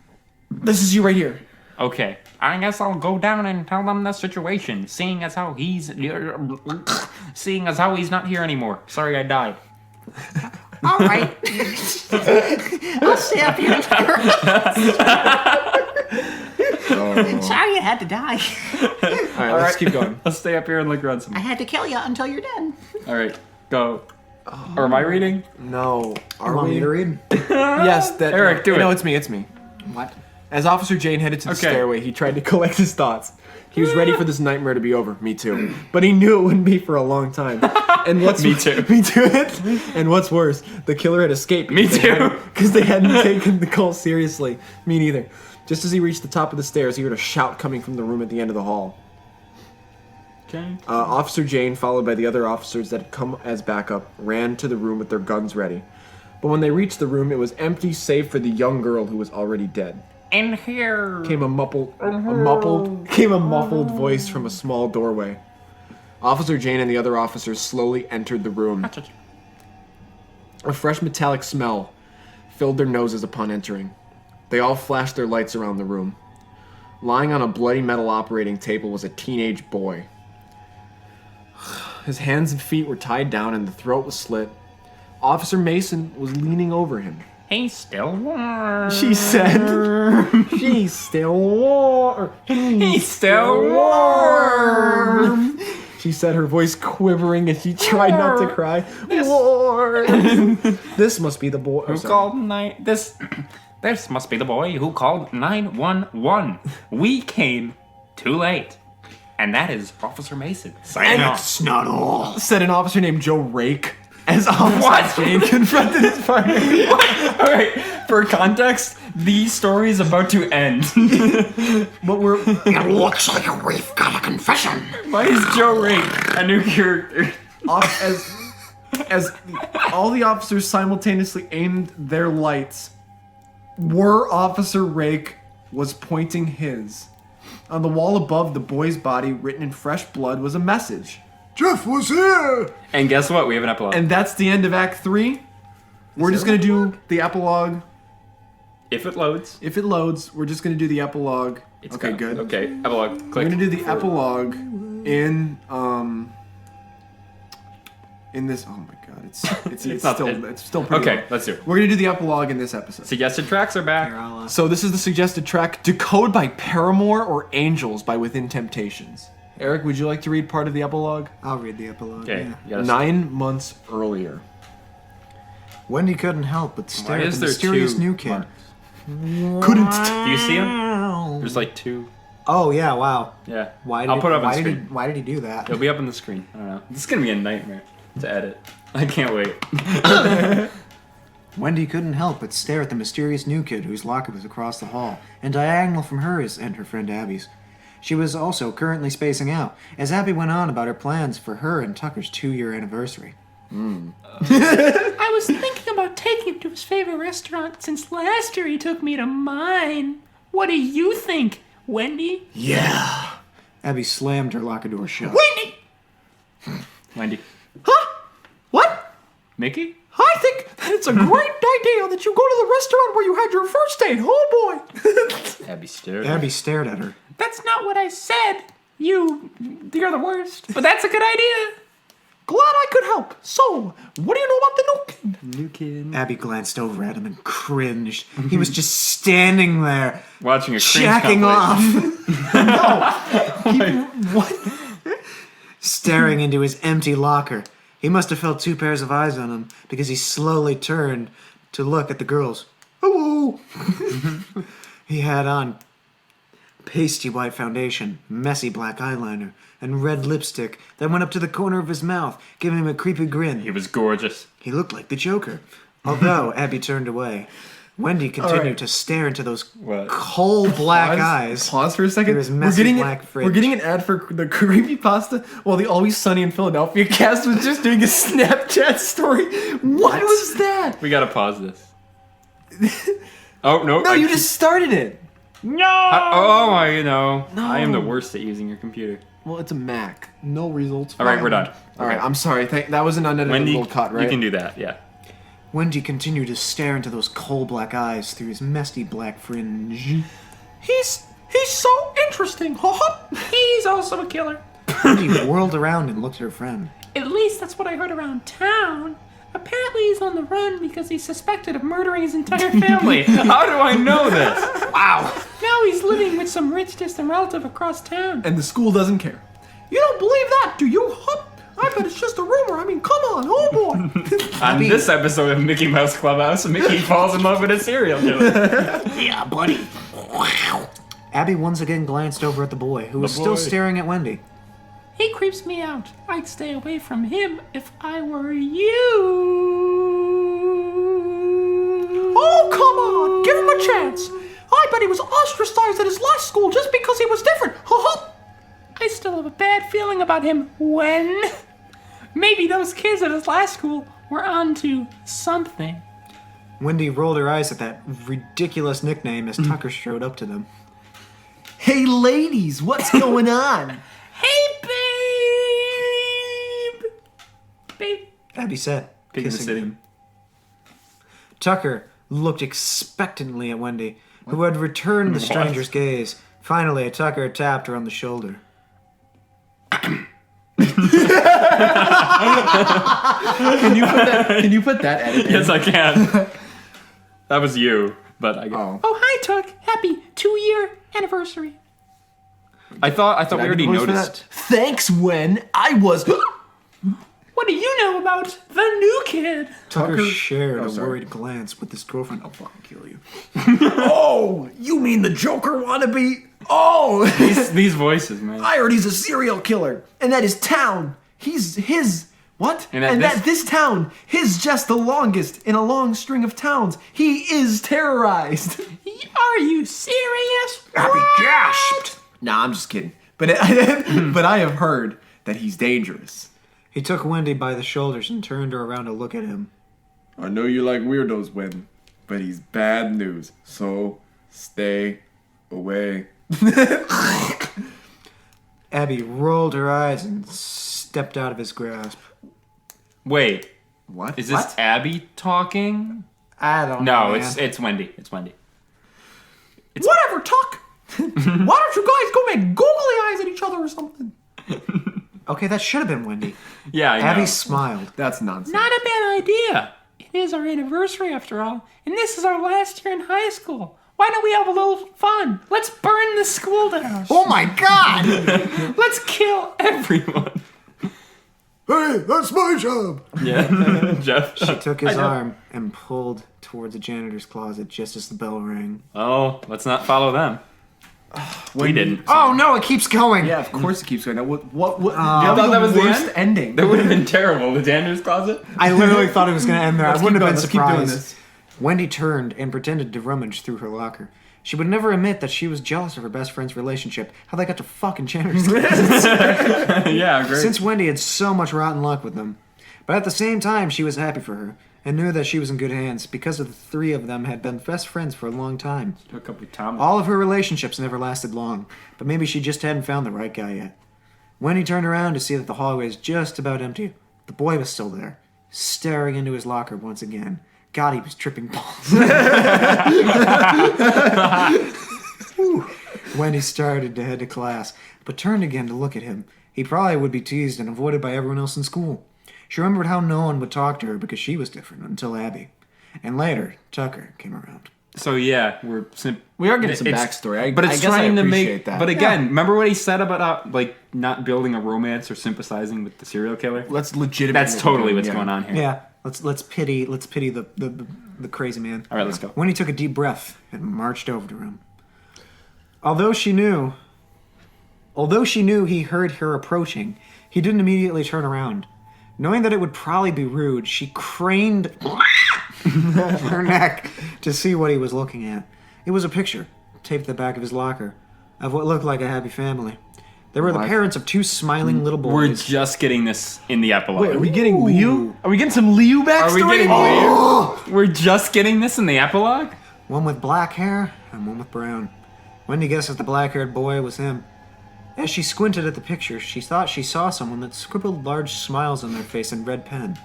Speaker 1: This is you right here.
Speaker 2: Okay.
Speaker 5: I guess I'll go down and tell them the situation, seeing as how he's not here anymore. Sorry I died.
Speaker 3: All right. I'll stay up here. Sorry you had to die.
Speaker 1: All right, let's keep going.
Speaker 2: Let's stay up here and look around some.
Speaker 3: I had to kill you until you're dead.
Speaker 2: All right, go. Or am I reading?
Speaker 1: No, are
Speaker 3: Want
Speaker 1: we?
Speaker 3: me to read?
Speaker 1: Yes, that.
Speaker 2: Eric, do
Speaker 1: No,
Speaker 2: it.
Speaker 1: it's me. It's me.
Speaker 3: What?
Speaker 1: As Officer Jane headed to the
Speaker 2: Okay.
Speaker 1: stairway, he tried to collect his thoughts. He was ready for this nightmare to be over. Me too. But he knew it wouldn't be for a long time. And what's
Speaker 2: Me too.
Speaker 1: Me too. And what's worse, the killer had escaped.
Speaker 2: Me too.
Speaker 1: Because they hadn't taken the call seriously. Me neither. Just as he reached the top of the stairs, he heard a shout coming from the room at the end of the hall.
Speaker 2: Okay.
Speaker 1: Officer Jane, followed by the other officers that had come as backup, ran to the room with their guns ready. But when they reached the room, it was empty save for the young girl who was already dead.
Speaker 5: In here.
Speaker 1: Came a muffled voice from a small doorway. Officer Jane and the other officers slowly entered the room. A fresh metallic smell filled their noses upon entering. They all flashed their lights around the room. Lying on a bloody metal operating table was a teenage boy. His hands and feet were tied down and the throat was slit. Officer Mason was leaning over him.
Speaker 5: He's still warm.
Speaker 1: She said, "She's still warm.
Speaker 5: He's still warm.
Speaker 1: She said, her voice quivering as she tried not to cry. Warm. This must be the boy.
Speaker 5: Who called this must be the boy who called 911. We came too late. And that is Officer Mason. Signing off.
Speaker 3: That's not all.
Speaker 1: Said an officer named Joe Rake as Officer Jane confronted his partner.
Speaker 2: Alright, for context, the story is about to end.
Speaker 1: But we're
Speaker 4: It looks like we've got a confession.
Speaker 2: Why is Joe Rake a new character?
Speaker 1: as all the officers simultaneously aimed their lights, Officer Rake was pointing his. On the wall above the boy's body, written in fresh blood, was a message.
Speaker 4: Jeff was here.
Speaker 2: And guess what? We have an epilogue.
Speaker 1: And that's the end of Act 3. We're just going to do the epilogue.
Speaker 2: If it loads.
Speaker 1: If it loads, we're just going to do the epilogue.
Speaker 2: It's
Speaker 1: Okay,
Speaker 2: gone.
Speaker 1: good.
Speaker 2: Okay, epilogue.
Speaker 1: We're
Speaker 2: Click.
Speaker 1: going to do the epilogue in this. Oh my god, it's still pretty
Speaker 2: Okay,
Speaker 1: long.
Speaker 2: let's do it.
Speaker 1: We're going to do the epilogue in this episode.
Speaker 2: Suggested tracks are back.
Speaker 1: So this is the suggested track, Decode by Paramore or Angels by Within Temptations. Eric, would you like to read part of the epilogue?
Speaker 3: I'll read the epilogue.
Speaker 2: Okay,
Speaker 3: Yeah.
Speaker 2: you gotta
Speaker 1: 9 months earlier.
Speaker 3: Wendy couldn't help but stare
Speaker 2: Why
Speaker 3: at
Speaker 2: is
Speaker 3: the
Speaker 2: there
Speaker 3: mysterious
Speaker 2: two
Speaker 3: new kid.
Speaker 2: marks?
Speaker 1: Couldn't.
Speaker 2: Do you see him? There's like two.
Speaker 3: Oh yeah! Wow.
Speaker 2: Yeah.
Speaker 3: Why?
Speaker 2: I'll put it up on
Speaker 3: why
Speaker 2: the
Speaker 3: did
Speaker 2: screen.
Speaker 3: Why did he do that?
Speaker 2: It'll be up on the screen. I don't know. This is gonna be a nightmare to edit. I can't wait.
Speaker 3: Wendy couldn't help but stare at the mysterious new kid whose locker was across the hall and diagonal from hers and her friend Abby's. She was also currently spacing out, as Abby went on about her plans for her and Tucker's 2-year anniversary.
Speaker 5: I was thinking about taking him to his favorite restaurant since last year he took me to mine. What do you think, Wendy?
Speaker 3: Yeah. Abby slammed her locker door shut.
Speaker 5: Wendy!
Speaker 2: Wendy.
Speaker 1: Huh? What?
Speaker 2: Mickey?
Speaker 1: I think that it's a great idea that you go to the restaurant where you had your first date. Oh boy.
Speaker 2: Abby stared.
Speaker 3: Abby stared at her.
Speaker 5: That's not what I said. You're the worst. But that's a good idea.
Speaker 1: Glad I could help. So, what do you know about the new kid?
Speaker 2: New kid.
Speaker 3: Abby glanced over at him and cringed. He was just standing there,
Speaker 2: Watching a cringe
Speaker 3: jacking
Speaker 2: compilation.
Speaker 3: off. What? Staring into his empty locker. He must have felt 2 pairs of eyes on him because he slowly turned to look at the girls. Hello. He had on pasty white foundation, messy black eyeliner, and red lipstick that went up to the corner of his mouth, giving him a creepy grin.
Speaker 2: He was gorgeous.
Speaker 3: He looked like the Joker. Although Abby turned away, Wendy continued to stare into those
Speaker 2: What?
Speaker 3: coal black eyes.
Speaker 1: Pause for a second.
Speaker 3: Through his messy black fridge.
Speaker 1: We're getting an ad for the Creepypasta while the Always Sunny in Philadelphia cast was just doing a Snapchat story. What was that?
Speaker 2: We gotta pause this. Oh, no.
Speaker 1: No, you just started it.
Speaker 2: I am the worst at using your computer.
Speaker 1: Well, it's a Mac. No results.
Speaker 2: All right, we're done.
Speaker 1: All right, I'm sorry. That was an unedited
Speaker 2: Wendy,
Speaker 1: little cut, right?
Speaker 2: you can do that, yeah.
Speaker 3: Wendy continued to stare into those coal black eyes through his messy black fringe.
Speaker 1: He's so interesting.
Speaker 5: He's also a killer.
Speaker 3: Wendy whirled around and looked at her friend.
Speaker 5: At least that's what I heard around town. Apparently he's on the run because he's suspected of murdering his entire family.
Speaker 2: How do I know this?
Speaker 5: Wow. Now he's living with some rich distant relative across town.
Speaker 1: And the school doesn't care. You don't believe that, do you? I bet it's just a rumor. I mean, come on, oh boy.
Speaker 2: On this episode of Mickey Mouse Clubhouse, Mickey falls in love with a serial killer.
Speaker 3: Yeah, buddy. Wow. Abby once again glanced over at the boy, who was still staring at Wendy.
Speaker 5: He creeps me out. I'd stay away from him if I were you.
Speaker 1: Oh, come on. Give him a chance. I bet he was ostracized at his last school just because he was different.
Speaker 5: I still have a bad feeling about him. When? Maybe those kids at his last school were onto something.
Speaker 3: Wendy rolled her eyes at that ridiculous nickname as Tucker strode up to them.
Speaker 1: Hey, ladies, what's going on?
Speaker 5: Hey,
Speaker 3: Abby said, kissing
Speaker 2: City.
Speaker 3: him. Tucker looked expectantly at Wendy, who had returned the stranger's gaze. Finally, Tucker tapped her on the shoulder.
Speaker 1: Can you put that edit in?
Speaker 2: Yes, I can. That was you, but I.
Speaker 1: Oh.
Speaker 5: Oh, hi, Tuck. Happy 2-year anniversary.
Speaker 2: I thought we
Speaker 1: Did I
Speaker 2: already
Speaker 1: get the voice for
Speaker 2: noticed.
Speaker 1: that? Thanks, when I was.
Speaker 5: What do you know about the new kid?
Speaker 3: Tucker shared
Speaker 1: Oh,
Speaker 3: a
Speaker 1: sorry.
Speaker 3: worried glance with his girlfriend. I'll fucking kill you.
Speaker 1: Oh, you mean the Joker wannabe? Oh,
Speaker 2: These voices, man.
Speaker 1: I heard he's a serial killer, and that his town, he's his. What?
Speaker 2: And that
Speaker 1: this town, his just the longest in a long string of towns. He is terrorized.
Speaker 5: Are you serious?
Speaker 1: Abby gasped. Nah, I'm just kidding. But I have heard that he's dangerous.
Speaker 3: He took Wendy by the shoulders and turned her around to look at him.
Speaker 1: I know you like weirdos, Wen, but he's bad news. So stay away.
Speaker 3: Abby rolled her eyes and stepped out of his grasp.
Speaker 2: Wait,
Speaker 1: What?
Speaker 2: is this Abby talking?
Speaker 3: I don't know.
Speaker 2: No,
Speaker 3: man.
Speaker 2: it's Wendy. It's Wendy.
Speaker 1: Whatever, Tuck. Why don't you guys go make googly eyes at each other or something?
Speaker 3: Okay, that should have been Wendy.
Speaker 2: Yeah, I know.
Speaker 3: Abby smiled.
Speaker 1: That's nonsense.
Speaker 5: Not a bad idea. It is our anniversary after all, and this is our last year in high school. Why don't we have a little fun? Let's burn the school down.
Speaker 3: Oh my god!
Speaker 5: Let's kill
Speaker 2: Everyone.
Speaker 4: Hey, that's my job.
Speaker 2: Yeah, Jeff.
Speaker 3: She took his
Speaker 2: I know.
Speaker 3: arm and pulled towards the janitor's closet just as the bell rang.
Speaker 2: Oh, let's not follow them. We didn't.
Speaker 3: Oh no, it keeps going!
Speaker 1: Yeah, of course it keeps going. Now, what
Speaker 2: You thought that was the
Speaker 1: worst
Speaker 2: end?
Speaker 1: ending?
Speaker 2: That would have been terrible. The janitor's closet.
Speaker 3: I literally thought it was going to end there.
Speaker 1: Let's
Speaker 3: I wouldn't
Speaker 1: keep
Speaker 3: have been
Speaker 1: going, let's keep doing
Speaker 3: surprised.
Speaker 1: this.
Speaker 3: Wendy turned and pretended to rummage through her locker. She would never admit that she was jealous of her best friend's relationship, how they got to fucking janitor's closet.
Speaker 2: Yeah, great.
Speaker 3: Since Wendy had so much rotten luck with them. But at the same time, she was happy for her, and knew that she was in good hands, because the three of them had been best friends for a long time.
Speaker 2: Hook up with Tom.
Speaker 3: All of her relationships never lasted long, but maybe she just hadn't found the right guy yet. Wendy turned around to see that the hallway was just about empty. The boy was still there, staring into his locker once again. God, he was tripping balls. Wendy started to head to class, but turned again to look at him. He probably would be teased and avoided by everyone else in school. She remembered how no one would talk to her because she was different until Abby. And later, Tucker came around.
Speaker 2: So yeah,
Speaker 1: We are getting some
Speaker 2: it's-
Speaker 1: backstory.
Speaker 2: but it's
Speaker 1: I guess I
Speaker 2: trying to
Speaker 1: appreciate
Speaker 2: make.
Speaker 1: that.
Speaker 2: But again, remember what he said about like not building a romance or sympathizing with the serial killer?
Speaker 1: Let's legitimately.
Speaker 2: That's totally what's going on here.
Speaker 3: Yeah, let's pity the crazy man.
Speaker 2: All right, let's go.
Speaker 3: Wendy took a deep breath and marched over to him. Although she knew he heard her approaching, he didn't immediately turn around. Knowing that it would probably be rude, she craned her neck to see what he was looking at. It was a picture, taped to the back of his locker, of what looked like a happy family. They were the
Speaker 1: What?
Speaker 3: parents of two smiling little
Speaker 2: We're
Speaker 3: boys.
Speaker 2: just getting this in the epilogue.
Speaker 1: Wait, are we getting Liu? Are we getting some Liu backstory?
Speaker 2: Are we getting weird? We're just getting this in the epilogue?
Speaker 3: One with black hair and one with brown. Wendy guessed that the black-haired boy was him. As she squinted at the picture, she thought she saw someone that scribbled large smiles on their face in red pen.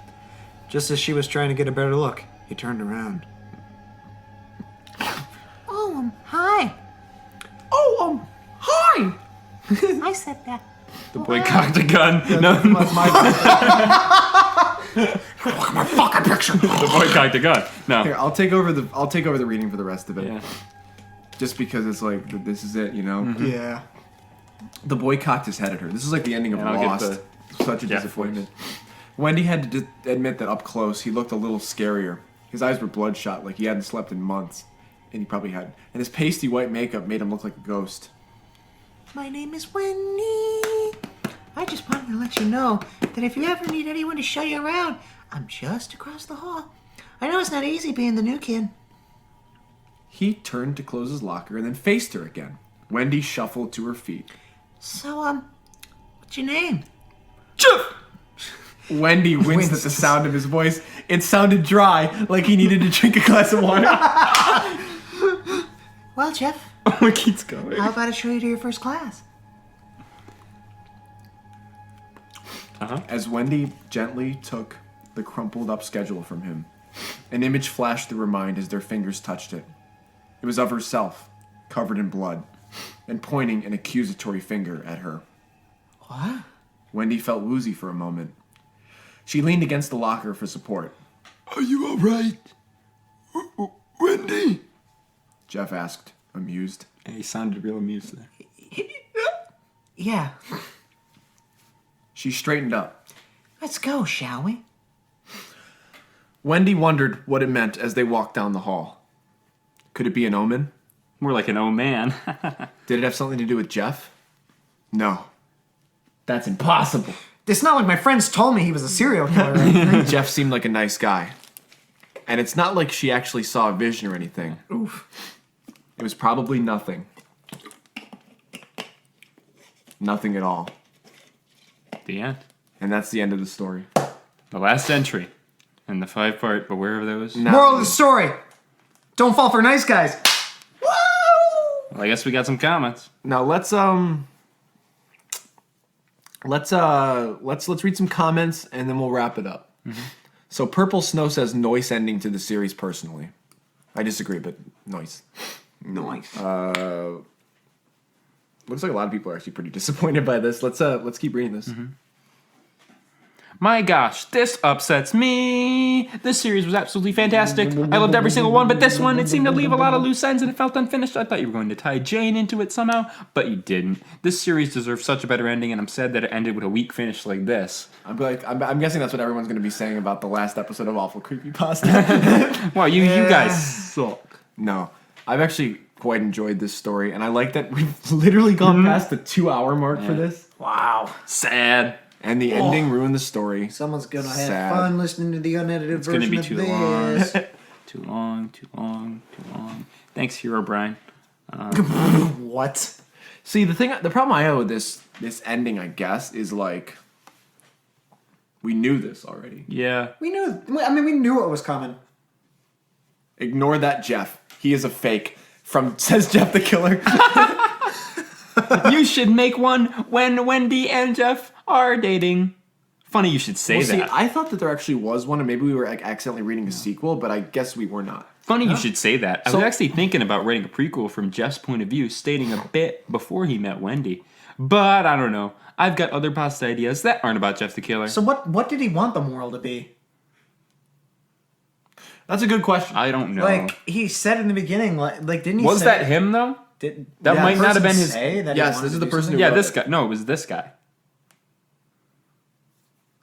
Speaker 3: Just as she was trying to get a better look, he turned around.
Speaker 6: Oh, hi.
Speaker 1: Oh, hi.
Speaker 6: I said that.
Speaker 2: The boy cocked a gun. No,
Speaker 1: My fucking picture.
Speaker 2: the boy cocked a gun. No.
Speaker 1: Here, I'll take over the reading for the rest of it.
Speaker 2: Yeah.
Speaker 1: Just because it's like this is it, you know.
Speaker 3: Yeah.
Speaker 1: The boy cocked his head at her. This is like the ending of
Speaker 2: And I'll get
Speaker 1: Lost. Such a
Speaker 2: Jeff
Speaker 1: disappointment. Wendy had to admit that up close he looked a little scarier. His eyes were bloodshot, like he hadn't slept in months, and he probably hadn't. And his pasty white makeup made him look like a ghost.
Speaker 6: My name is Wendy. I just wanted to let you know that if you ever need anyone to show you around, I'm just across the hall. I know it's not easy being the new kid.
Speaker 1: He turned to close his locker and then faced her again. Wendy shuffled to her feet.
Speaker 6: So, what's your name?
Speaker 1: Jeff! Wendy winced at the sound of his voice. It sounded dry, like he needed to drink a glass of water.
Speaker 6: Well, Jeff,
Speaker 2: Oh, it keeps going.
Speaker 6: how about I show you to your first class?
Speaker 1: As Wendy gently took the crumpled up schedule from him. An image flashed through her mind as their fingers touched it. It was of herself, covered in blood, and pointing an accusatory finger at her.
Speaker 6: What?
Speaker 1: Wendy felt woozy for a moment. She leaned against the locker for support.
Speaker 4: Are you all right? Wendy?
Speaker 1: Jeff asked, amused.
Speaker 2: And he sounded real amused there.
Speaker 6: Yeah.
Speaker 1: She straightened up.
Speaker 6: Let's go, shall we?
Speaker 1: Wendy wondered what it meant as they walked down the hall. Could it be an omen?
Speaker 2: More like an oh man.
Speaker 1: Did it have something to do with Jeff? No. That's impossible.
Speaker 3: It's not like my friends told me he was a serial killer or anything.
Speaker 1: Jeff seemed like a nice guy. And it's not like she actually saw a vision or anything.
Speaker 3: Oof.
Speaker 1: It was probably nothing. Nothing at all.
Speaker 2: The end.
Speaker 1: And that's the end of the story.
Speaker 2: The last entry. And the 5-part Beware of Those.
Speaker 1: Now-
Speaker 3: Moral of the story: don't fall for nice guys.
Speaker 2: Well, I guess we got some comments.
Speaker 1: Now let's read some comments and then we'll wrap it up.
Speaker 2: Mm-hmm.
Speaker 1: So Purple Snow says noise ending to the series personally. I disagree, but noise.
Speaker 3: Nice.
Speaker 1: Looks like a lot of people are actually pretty disappointed by this. Let's keep reading this.
Speaker 2: Mm-hmm. My gosh, this upsets me. This series was absolutely fantastic. I loved every single one, but this one, it seemed to leave a lot of loose ends and it felt unfinished. I thought you were going to tie Jane into it somehow, but you didn't. This series deserves such a better ending, and I'm sad that it ended with a weak finish like this.
Speaker 1: I'm guessing that's what everyone's going to be saying about the last episode of Awful Creepypasta.
Speaker 2: Wow, you guys suck.
Speaker 1: No, I've actually quite enjoyed this story, and I like that we've literally gone past the 2-hour mark for this.
Speaker 3: Wow.
Speaker 2: Sad.
Speaker 1: And the ending ruined the story.
Speaker 3: Someone's gonna have
Speaker 1: Sad.
Speaker 3: fun listening to the unedited
Speaker 2: It's going to
Speaker 3: version
Speaker 2: be
Speaker 3: of
Speaker 2: too long.
Speaker 3: this.
Speaker 2: Too long. Thanks, Hero Brian.
Speaker 3: What?
Speaker 1: See, the problem I have with this ending, I guess, is like we knew this already.
Speaker 2: Yeah.
Speaker 3: We knew what was coming.
Speaker 1: Ignore that, Jeff. He is a fake. Says Jeff the Killer.
Speaker 2: You should make one when Wendy and Jeff are dating. Funny you should say
Speaker 1: Well, see,
Speaker 2: that.
Speaker 1: I thought that there actually was one, and maybe we were like accidentally reading a sequel, but I guess we were not.
Speaker 2: Funny you should say that. I
Speaker 1: So-
Speaker 2: was actually thinking about writing a prequel from Jeff's point of view, stating a bit before he met Wendy. But I don't know. I've got other pasta ideas that aren't about Jeff the Killer.
Speaker 3: So what did he want the moral to be?
Speaker 1: That's a good question.
Speaker 2: I don't know.
Speaker 3: Like he said in the beginning, like didn't he?
Speaker 2: was
Speaker 3: say,
Speaker 2: that him though?
Speaker 3: Did
Speaker 2: That might not have been his-
Speaker 3: Say that he
Speaker 1: Yes,
Speaker 3: wanted
Speaker 1: this is
Speaker 3: to
Speaker 1: the
Speaker 3: do
Speaker 1: person
Speaker 3: something?
Speaker 1: who-
Speaker 2: Yeah,
Speaker 1: wrote
Speaker 2: this
Speaker 1: it.
Speaker 2: guy. No, it was this guy.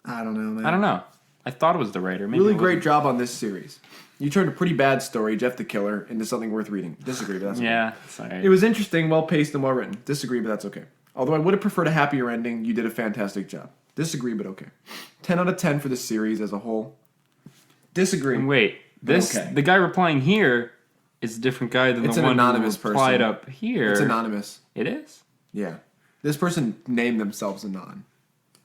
Speaker 3: I don't know, man.
Speaker 2: I don't know. I thought it was the writer. Maybe
Speaker 1: Really
Speaker 2: it
Speaker 1: great
Speaker 2: wasn't.
Speaker 1: job on this series. You turned a pretty bad story, Jeff the Killer, into something worth reading. Disagree, but that's okay.
Speaker 2: Yeah, sorry.
Speaker 1: It was interesting, well paced, and well written. Disagree, but that's okay. Although I would have preferred a happier ending, you did a fantastic job. Disagree, but okay. 10 out of 10 for the series as a whole. Disagree.
Speaker 2: Wait, this
Speaker 1: Okay.
Speaker 2: the guy replying here is a different guy than
Speaker 1: It's
Speaker 2: the
Speaker 1: an
Speaker 2: one
Speaker 1: anonymous
Speaker 2: who replied
Speaker 1: person.
Speaker 2: up here.
Speaker 1: It's anonymous.
Speaker 2: It is?
Speaker 1: Yeah. This person named themselves Anon.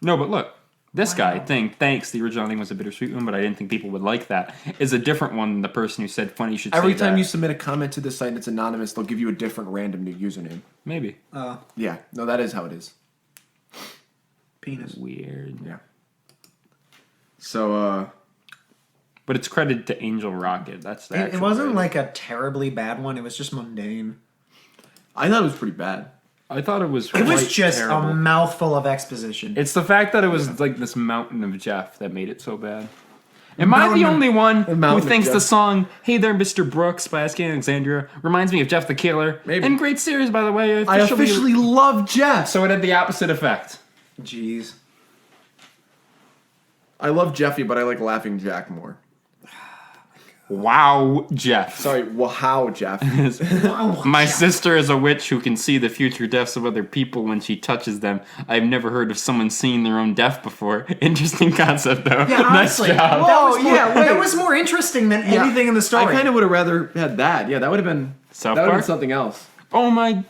Speaker 2: No, but look. This guy thing, thanks, the original thing was a bittersweet one, but I didn't think people would like that, is a different one than the person who said, funny you should
Speaker 1: Every
Speaker 2: say
Speaker 1: time
Speaker 2: that.
Speaker 1: you submit a comment to this site and it's anonymous, they'll give you a different random new username.
Speaker 2: Maybe.
Speaker 1: Yeah. No, that is how it is.
Speaker 3: Penis.
Speaker 2: Weird.
Speaker 1: Yeah. So,
Speaker 2: But it's credited to Angel Rocket. That's the
Speaker 3: It
Speaker 2: actual
Speaker 3: wasn't
Speaker 2: writer.
Speaker 3: like a terribly bad one. It was just mundane.
Speaker 1: I thought it was pretty bad.
Speaker 2: I thought it was
Speaker 3: It was
Speaker 2: quite
Speaker 3: just
Speaker 2: terrible.
Speaker 3: a mouthful of exposition.
Speaker 2: It's the fact that it was like this mountain of Jeff that made it so bad. Am I the only one who
Speaker 1: mountain of
Speaker 2: thinks the
Speaker 1: Jeff.
Speaker 2: song "Hey There, Mr. Brooks" by Asking Alexandria reminds me of Jeff the Killer?
Speaker 1: Maybe.
Speaker 2: And great series, by the way.
Speaker 1: I officially love Jeff.
Speaker 2: So it had the opposite effect.
Speaker 3: Jeez.
Speaker 1: I love Jeffy, but I like Laughing Jack more.
Speaker 2: Wow, Jeff.
Speaker 1: Sorry, wow, Jeff.
Speaker 2: My sister is a witch who can see the future deaths of other people when she touches them. I've never heard of someone seeing their own death before. Interesting concept, though.
Speaker 3: Yeah, honestly,
Speaker 2: nice job.
Speaker 3: that was more interesting than anything in the story.
Speaker 1: I kind of would have rather had that. Yeah, that would have been
Speaker 2: South
Speaker 1: that would have
Speaker 2: Park?
Speaker 1: been something else.
Speaker 2: Oh my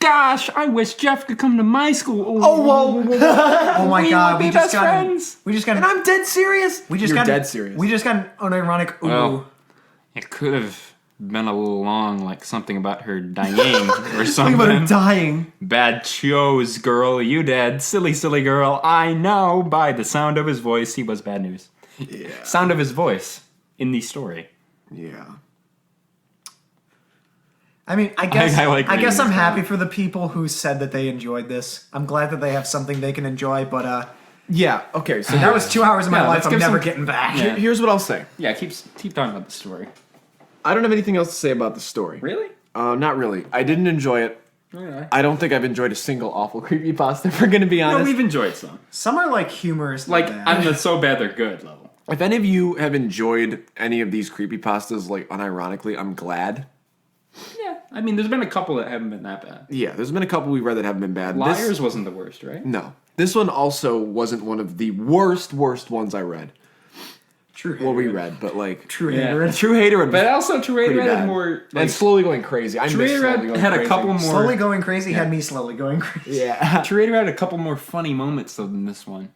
Speaker 2: gosh, I wish Jeff could come to my school.
Speaker 1: whoa!
Speaker 3: Oh my
Speaker 2: we
Speaker 3: god,
Speaker 2: would
Speaker 3: we
Speaker 2: be
Speaker 3: just
Speaker 2: best
Speaker 3: got
Speaker 2: friends.
Speaker 3: we just got
Speaker 1: And I'm dead serious.
Speaker 3: we just
Speaker 1: You're
Speaker 3: got
Speaker 1: dead serious.
Speaker 3: We just got an unironic ooh.
Speaker 2: Well, it could have been a little long, like something about her dying or
Speaker 1: Talking about her
Speaker 2: something.
Speaker 1: dying.
Speaker 2: Bad chose, girl. You dead. Silly, silly girl. I know by the sound of his voice he was bad news. sound of his voice in the story.
Speaker 1: Yeah.
Speaker 3: I mean, I guess
Speaker 2: I like
Speaker 3: I guess
Speaker 2: reading
Speaker 3: I'm
Speaker 2: this
Speaker 3: happy for the people who said that they enjoyed this. I'm glad that they have something they can enjoy, but
Speaker 1: Yeah, okay, so
Speaker 3: that was 2 hours of my
Speaker 2: Yeah,
Speaker 3: life
Speaker 2: let's
Speaker 3: I'm
Speaker 2: give
Speaker 3: never
Speaker 2: some-
Speaker 3: getting back.
Speaker 2: Yeah.
Speaker 1: here's what I'll say.
Speaker 2: Yeah, keep talking about the story.
Speaker 1: I don't have anything else to say about the story.
Speaker 2: Really?
Speaker 1: Not really. I didn't enjoy it.
Speaker 2: Yeah.
Speaker 1: I don't think I've enjoyed a single awful creepypasta, if we're going to be honest.
Speaker 2: No, we've enjoyed some.
Speaker 3: Some are like humorous.
Speaker 2: Like,
Speaker 3: bad.
Speaker 2: on the so bad they're good level.
Speaker 1: If any of you have enjoyed any of these creepypastas, like, unironically, I'm glad.
Speaker 2: Yeah. I mean, there's been a couple that haven't been that bad.
Speaker 1: Yeah, there's been a couple we read that haven't been bad.
Speaker 2: Liars wasn't the worst, right?
Speaker 1: No. This one also wasn't one of the worst ones I read.
Speaker 3: True hater.
Speaker 1: Well, we read, but like...
Speaker 3: True
Speaker 2: Yeah.
Speaker 3: hater.
Speaker 1: True Hater
Speaker 2: But also, True Hater
Speaker 1: pretty
Speaker 2: had
Speaker 1: bad.
Speaker 2: more...
Speaker 1: and Slowly Going Crazy. I
Speaker 2: True
Speaker 1: miss
Speaker 2: Hater
Speaker 1: Slowly Going
Speaker 2: had
Speaker 1: Crazy.
Speaker 2: a couple more...
Speaker 3: Slowly going crazy had me slowly going crazy.
Speaker 1: Yeah.
Speaker 2: True Hater had a couple more funny moments, though, than this one.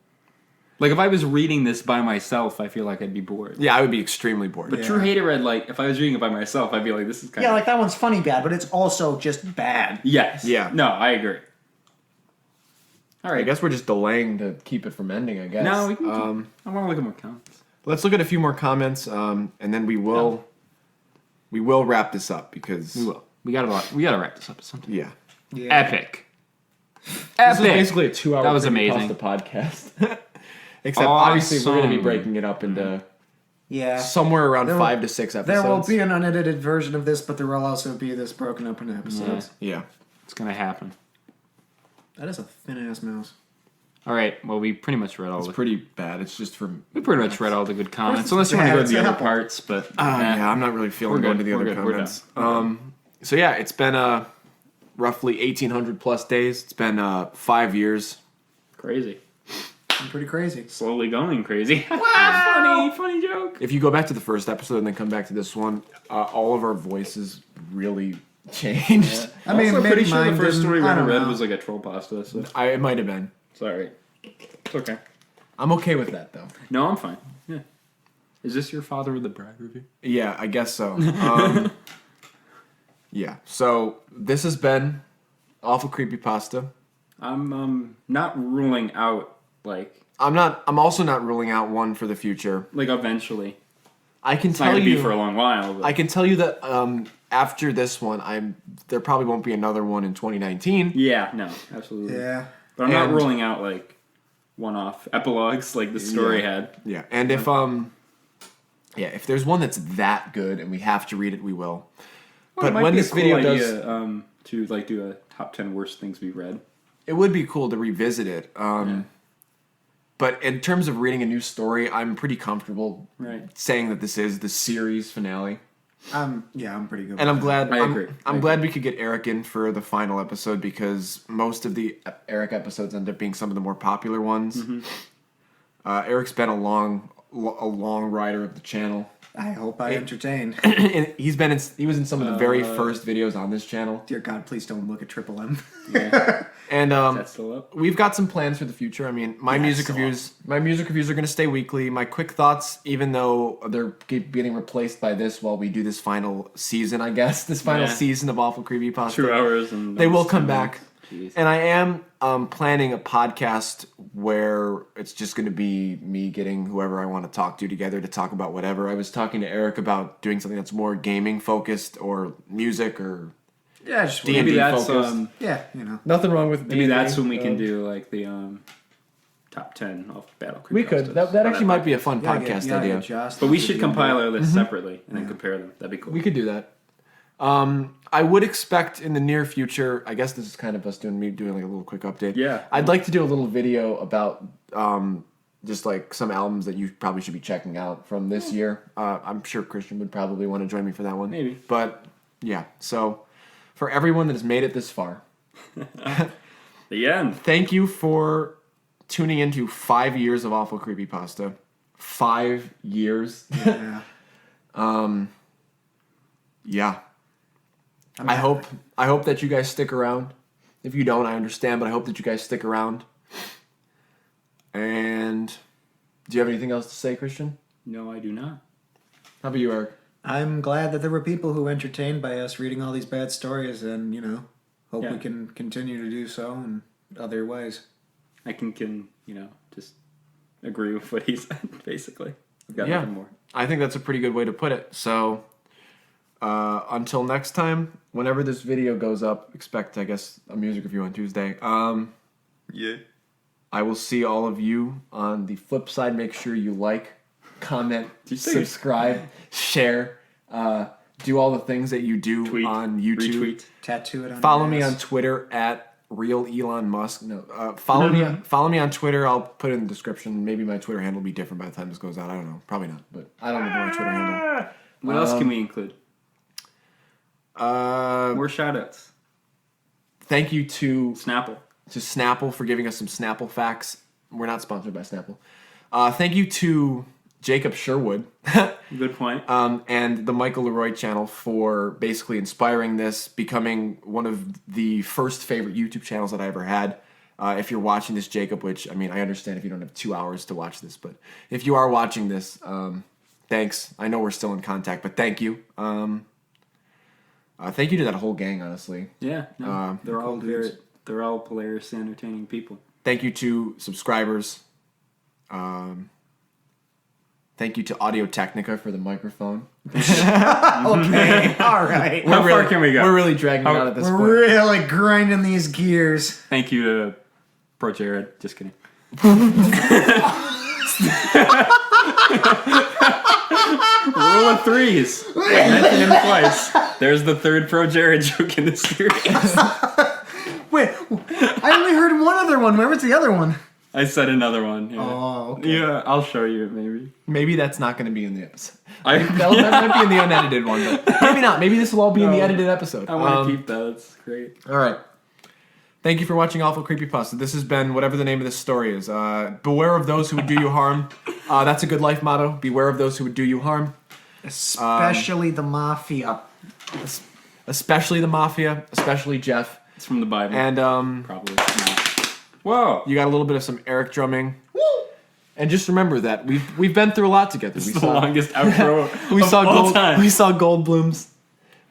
Speaker 2: Like, if I was reading this by myself, I feel like I'd be bored.
Speaker 1: Yeah, I would be extremely bored.
Speaker 2: But True Hater read, like, if I was reading it by myself, I'd be like, this is kind
Speaker 3: Yeah,
Speaker 2: of...
Speaker 3: like that one's funny bad, but it's also just bad.
Speaker 2: Yes.
Speaker 1: Yeah.
Speaker 2: No, I agree. All right.
Speaker 1: I guess we're just delaying to keep it from ending, I guess.
Speaker 2: No, we can keep... I want to look at more comments.
Speaker 1: Let's look at a few more comments, and then we will wrap this up because...
Speaker 2: We will. We gotta wrap this up at some time.
Speaker 1: Yeah.
Speaker 2: Epic.
Speaker 1: This is
Speaker 2: Epic.
Speaker 1: basically a 2-hour
Speaker 2: That was
Speaker 1: Creepypasta
Speaker 2: amazing.
Speaker 1: podcast. Except obviously we're going to be breaking it up into
Speaker 3: Yeah.
Speaker 1: somewhere around
Speaker 3: There
Speaker 1: 5 to 6 episodes.
Speaker 3: There will be an unedited version of this, but there will also be this broken up into episodes.
Speaker 1: Yeah.
Speaker 2: It's gonna happen.
Speaker 3: That is a thin ass mouse.
Speaker 2: All right. Well, we pretty much read all
Speaker 1: It's
Speaker 2: the...
Speaker 1: pretty bad. It's just for...
Speaker 2: We pretty much read all the good comments,
Speaker 3: Where's
Speaker 2: unless you want to go to
Speaker 3: the
Speaker 2: the other
Speaker 3: apple?
Speaker 2: parts. But
Speaker 1: yeah, I'm not really feeling
Speaker 2: We're
Speaker 1: going
Speaker 2: good.
Speaker 1: to the
Speaker 2: We're
Speaker 1: other
Speaker 2: good. We're
Speaker 1: comments.
Speaker 2: done.
Speaker 1: So yeah, it's been roughly 1,800 plus days. It's been 5 years.
Speaker 2: crazy,
Speaker 3: I'm pretty crazy.
Speaker 2: slowly going crazy. funny joke.
Speaker 1: If you go back to the first episode and then come back to this one, all of our voices really changed.
Speaker 3: I mean,
Speaker 2: also,
Speaker 3: maybe
Speaker 2: pretty sure the
Speaker 3: mine
Speaker 2: first
Speaker 3: didn't.
Speaker 2: story we
Speaker 3: I
Speaker 2: ever
Speaker 3: don't
Speaker 2: read
Speaker 3: know.
Speaker 2: was like a troll pasta. So
Speaker 1: It might have been.
Speaker 2: sorry. It's okay.
Speaker 1: I'm okay with that though.
Speaker 2: No, I'm fine. Yeah. Is this your Father of the Bride review?
Speaker 1: Yeah, I guess so. Yeah. So this has been Awful Creepypasta.
Speaker 2: I'm not ruling out like
Speaker 1: I'm also not ruling out one for the future.
Speaker 2: eventually.
Speaker 1: I can
Speaker 2: It's not
Speaker 1: tell
Speaker 2: gonna be
Speaker 1: you
Speaker 2: for a long while. But
Speaker 1: I can tell you that after this one, there probably won't be another one in 2019.
Speaker 2: yeah, no, absolutely.
Speaker 3: Yeah.
Speaker 2: But I'm not
Speaker 1: And-
Speaker 2: ruling out like one-off epilogues like the story had.
Speaker 1: Yeah. And if there's one that's that good and we have to read it, we will.
Speaker 2: Well, it
Speaker 1: But
Speaker 2: might
Speaker 1: when
Speaker 2: be a
Speaker 1: this
Speaker 2: cool
Speaker 1: video
Speaker 2: idea,
Speaker 1: does,
Speaker 2: to like do a top 10 worst things we read.
Speaker 1: it would be cool to revisit it. But in terms of reading a new story, I'm pretty comfortable
Speaker 2: Right.
Speaker 1: saying that this is the series finale.
Speaker 3: I'm pretty good.
Speaker 1: And I'm
Speaker 3: with
Speaker 1: glad.
Speaker 2: I agree.
Speaker 1: I'm glad we could get Eric in for the final episode because most of the Eric episodes end up being some of the more popular ones.
Speaker 2: Mm-hmm.
Speaker 1: Eric's been a long rider of the channel.
Speaker 3: that. I hope I entertained.
Speaker 1: And he was in some of the very first videos on this channel.
Speaker 3: Dear God, please don't look at Triple M.
Speaker 2: Yeah.
Speaker 1: And
Speaker 2: That's still up.
Speaker 1: we've got some plans for the future. I mean, my music reviews are going to stay weekly. My quick thoughts, even though they're getting replaced by this while we do this final season, I guess this final
Speaker 2: Yeah.
Speaker 1: season of Awful Creepypasta.
Speaker 2: 2 hours and
Speaker 1: They will come back.
Speaker 2: Jeez.
Speaker 1: And I am planning a podcast where it's just going to be me getting whoever I want to talk to together to talk about whatever. I was talking to Eric about doing something that's more gaming focused or music or
Speaker 3: Yeah, just
Speaker 1: D&D
Speaker 2: Maybe that's
Speaker 1: focused.
Speaker 3: yeah, you know.
Speaker 1: Nothing wrong with
Speaker 2: maybe that's when we can do like the top 10 of Battle Creek.
Speaker 1: We could. That actually might be a fun
Speaker 3: Gotta get-
Speaker 1: podcast
Speaker 3: gotta
Speaker 1: idea.
Speaker 3: get Joss
Speaker 2: But we
Speaker 3: to
Speaker 2: should
Speaker 3: do
Speaker 2: compile
Speaker 3: that.
Speaker 2: our list separately and then compare them. That'd be cool.
Speaker 1: We could do that. I would expect in the near future. I guess this is kind of us doing like a little quick update.
Speaker 2: Yeah.
Speaker 1: I'd like to do a little video about just like some albums that you probably should be checking out from this year. I'm sure Christian would probably want to join me for that one.
Speaker 2: Maybe.
Speaker 1: But yeah. So for everyone that has made it this far,
Speaker 2: The end.
Speaker 1: thank you for tuning into 5 years of Awful Creepypasta. 5 years.
Speaker 3: Yeah.
Speaker 1: Yeah. I hope that you guys stick around. If you don't, I understand, but I hope that you guys stick around. And do you have anything else to say, Christian?
Speaker 2: No, I do not.
Speaker 1: How about you, Eric?
Speaker 3: I'm glad that there were people who were entertained by us reading all these bad stories, and hope
Speaker 2: Yeah.
Speaker 3: we can continue to do so in other ways.
Speaker 2: I can just agree with what he said, basically. I've got
Speaker 1: Yeah,
Speaker 2: nothing more.
Speaker 1: I think that's a pretty good way to put it. So, until next time, whenever this video goes up, expect, I guess, a music review on Tuesday.
Speaker 2: Yeah.
Speaker 1: I will see all of you on the flip side. Make sure you like, comment,
Speaker 2: you say-
Speaker 1: subscribe, share, do all the things that you do
Speaker 2: Tweet,
Speaker 1: on YouTube.
Speaker 2: retweet.
Speaker 3: Tattoo it on
Speaker 1: Follow
Speaker 3: your
Speaker 1: me
Speaker 3: ass.
Speaker 1: on Twitter at real Elon Musk. No, follow me. Follow me on Twitter. I'll put it in the description. Maybe my Twitter handle will be different by the time this goes out. I don't know. Probably not. But I don't remember my Twitter handle.
Speaker 2: What else can we include? More shoutouts.
Speaker 1: Thank you to
Speaker 2: Snapple.
Speaker 1: Snapple for giving us some Snapple facts. We're not sponsored by Snapple. Thank you to Jacob Sherwood.
Speaker 2: Good point.
Speaker 1: And the Michael Leroy channel for basically inspiring this, becoming one of the first favorite YouTube channels that I ever had. If you're watching this, Jacob, which, I mean, I understand if you don't have 2 hours to watch this, but if you are watching this, thanks. I know we're still in contact, but thank you. Thank you to that whole gang, honestly.
Speaker 2: Yeah. No, they're all
Speaker 1: cool dudes.
Speaker 2: they're all hilarious, entertaining people.
Speaker 1: Thank you to subscribers. Thank you to Audio Technica for the microphone.
Speaker 3: Okay, all right.
Speaker 2: How far can we go?
Speaker 1: We're really dragging it out at this
Speaker 3: We're
Speaker 1: point.
Speaker 3: really grinding these gears.
Speaker 2: Thank you to Pro Jared. Just kidding. Rule of threes. I mentioned him twice. There's the third Pro Jared joke in the series.
Speaker 3: Wait, I only heard one other one. Where was the other one?
Speaker 2: I said another one. Yeah.
Speaker 3: Oh, okay.
Speaker 2: Yeah, I'll show you maybe.
Speaker 1: Maybe that's not going to be in the episode.
Speaker 2: I
Speaker 1: That might be in the unedited one, but maybe not. Maybe this will all be in the edited episode.
Speaker 2: want to keep that. That's great.
Speaker 1: All right. Thank you for watching Awful Creepypasta. This has been whatever the name of this story is. Beware of those who would do you harm. That's a good life motto. Beware of those who would do you harm.
Speaker 3: Especially the mafia.
Speaker 1: Especially the mafia. Especially Jeff.
Speaker 2: It's from the Bible.
Speaker 1: And
Speaker 2: Probably not. Whoa.
Speaker 1: you got a little bit of some Eric drumming. And just remember that we've been through a lot together.
Speaker 2: It's the longest outro
Speaker 1: We
Speaker 2: of
Speaker 1: saw
Speaker 2: all
Speaker 1: gold.
Speaker 2: time.
Speaker 1: We saw Goldblums.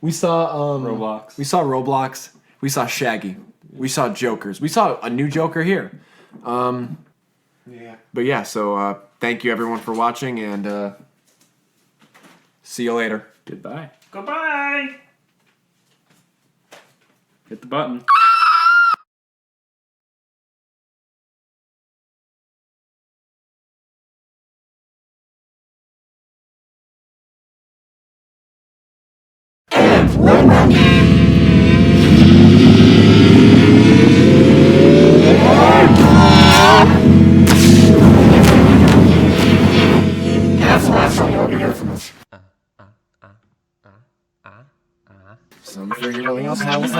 Speaker 1: We saw
Speaker 2: Roblox.
Speaker 1: We saw Roblox. We saw Shaggy. We saw Jokers. We saw a new Joker here.
Speaker 3: Yeah.
Speaker 1: But yeah, so thank you everyone for watching, and see you later.
Speaker 2: Goodbye. Goodbye. Hit the button.
Speaker 1: So I'm sure everything else happens.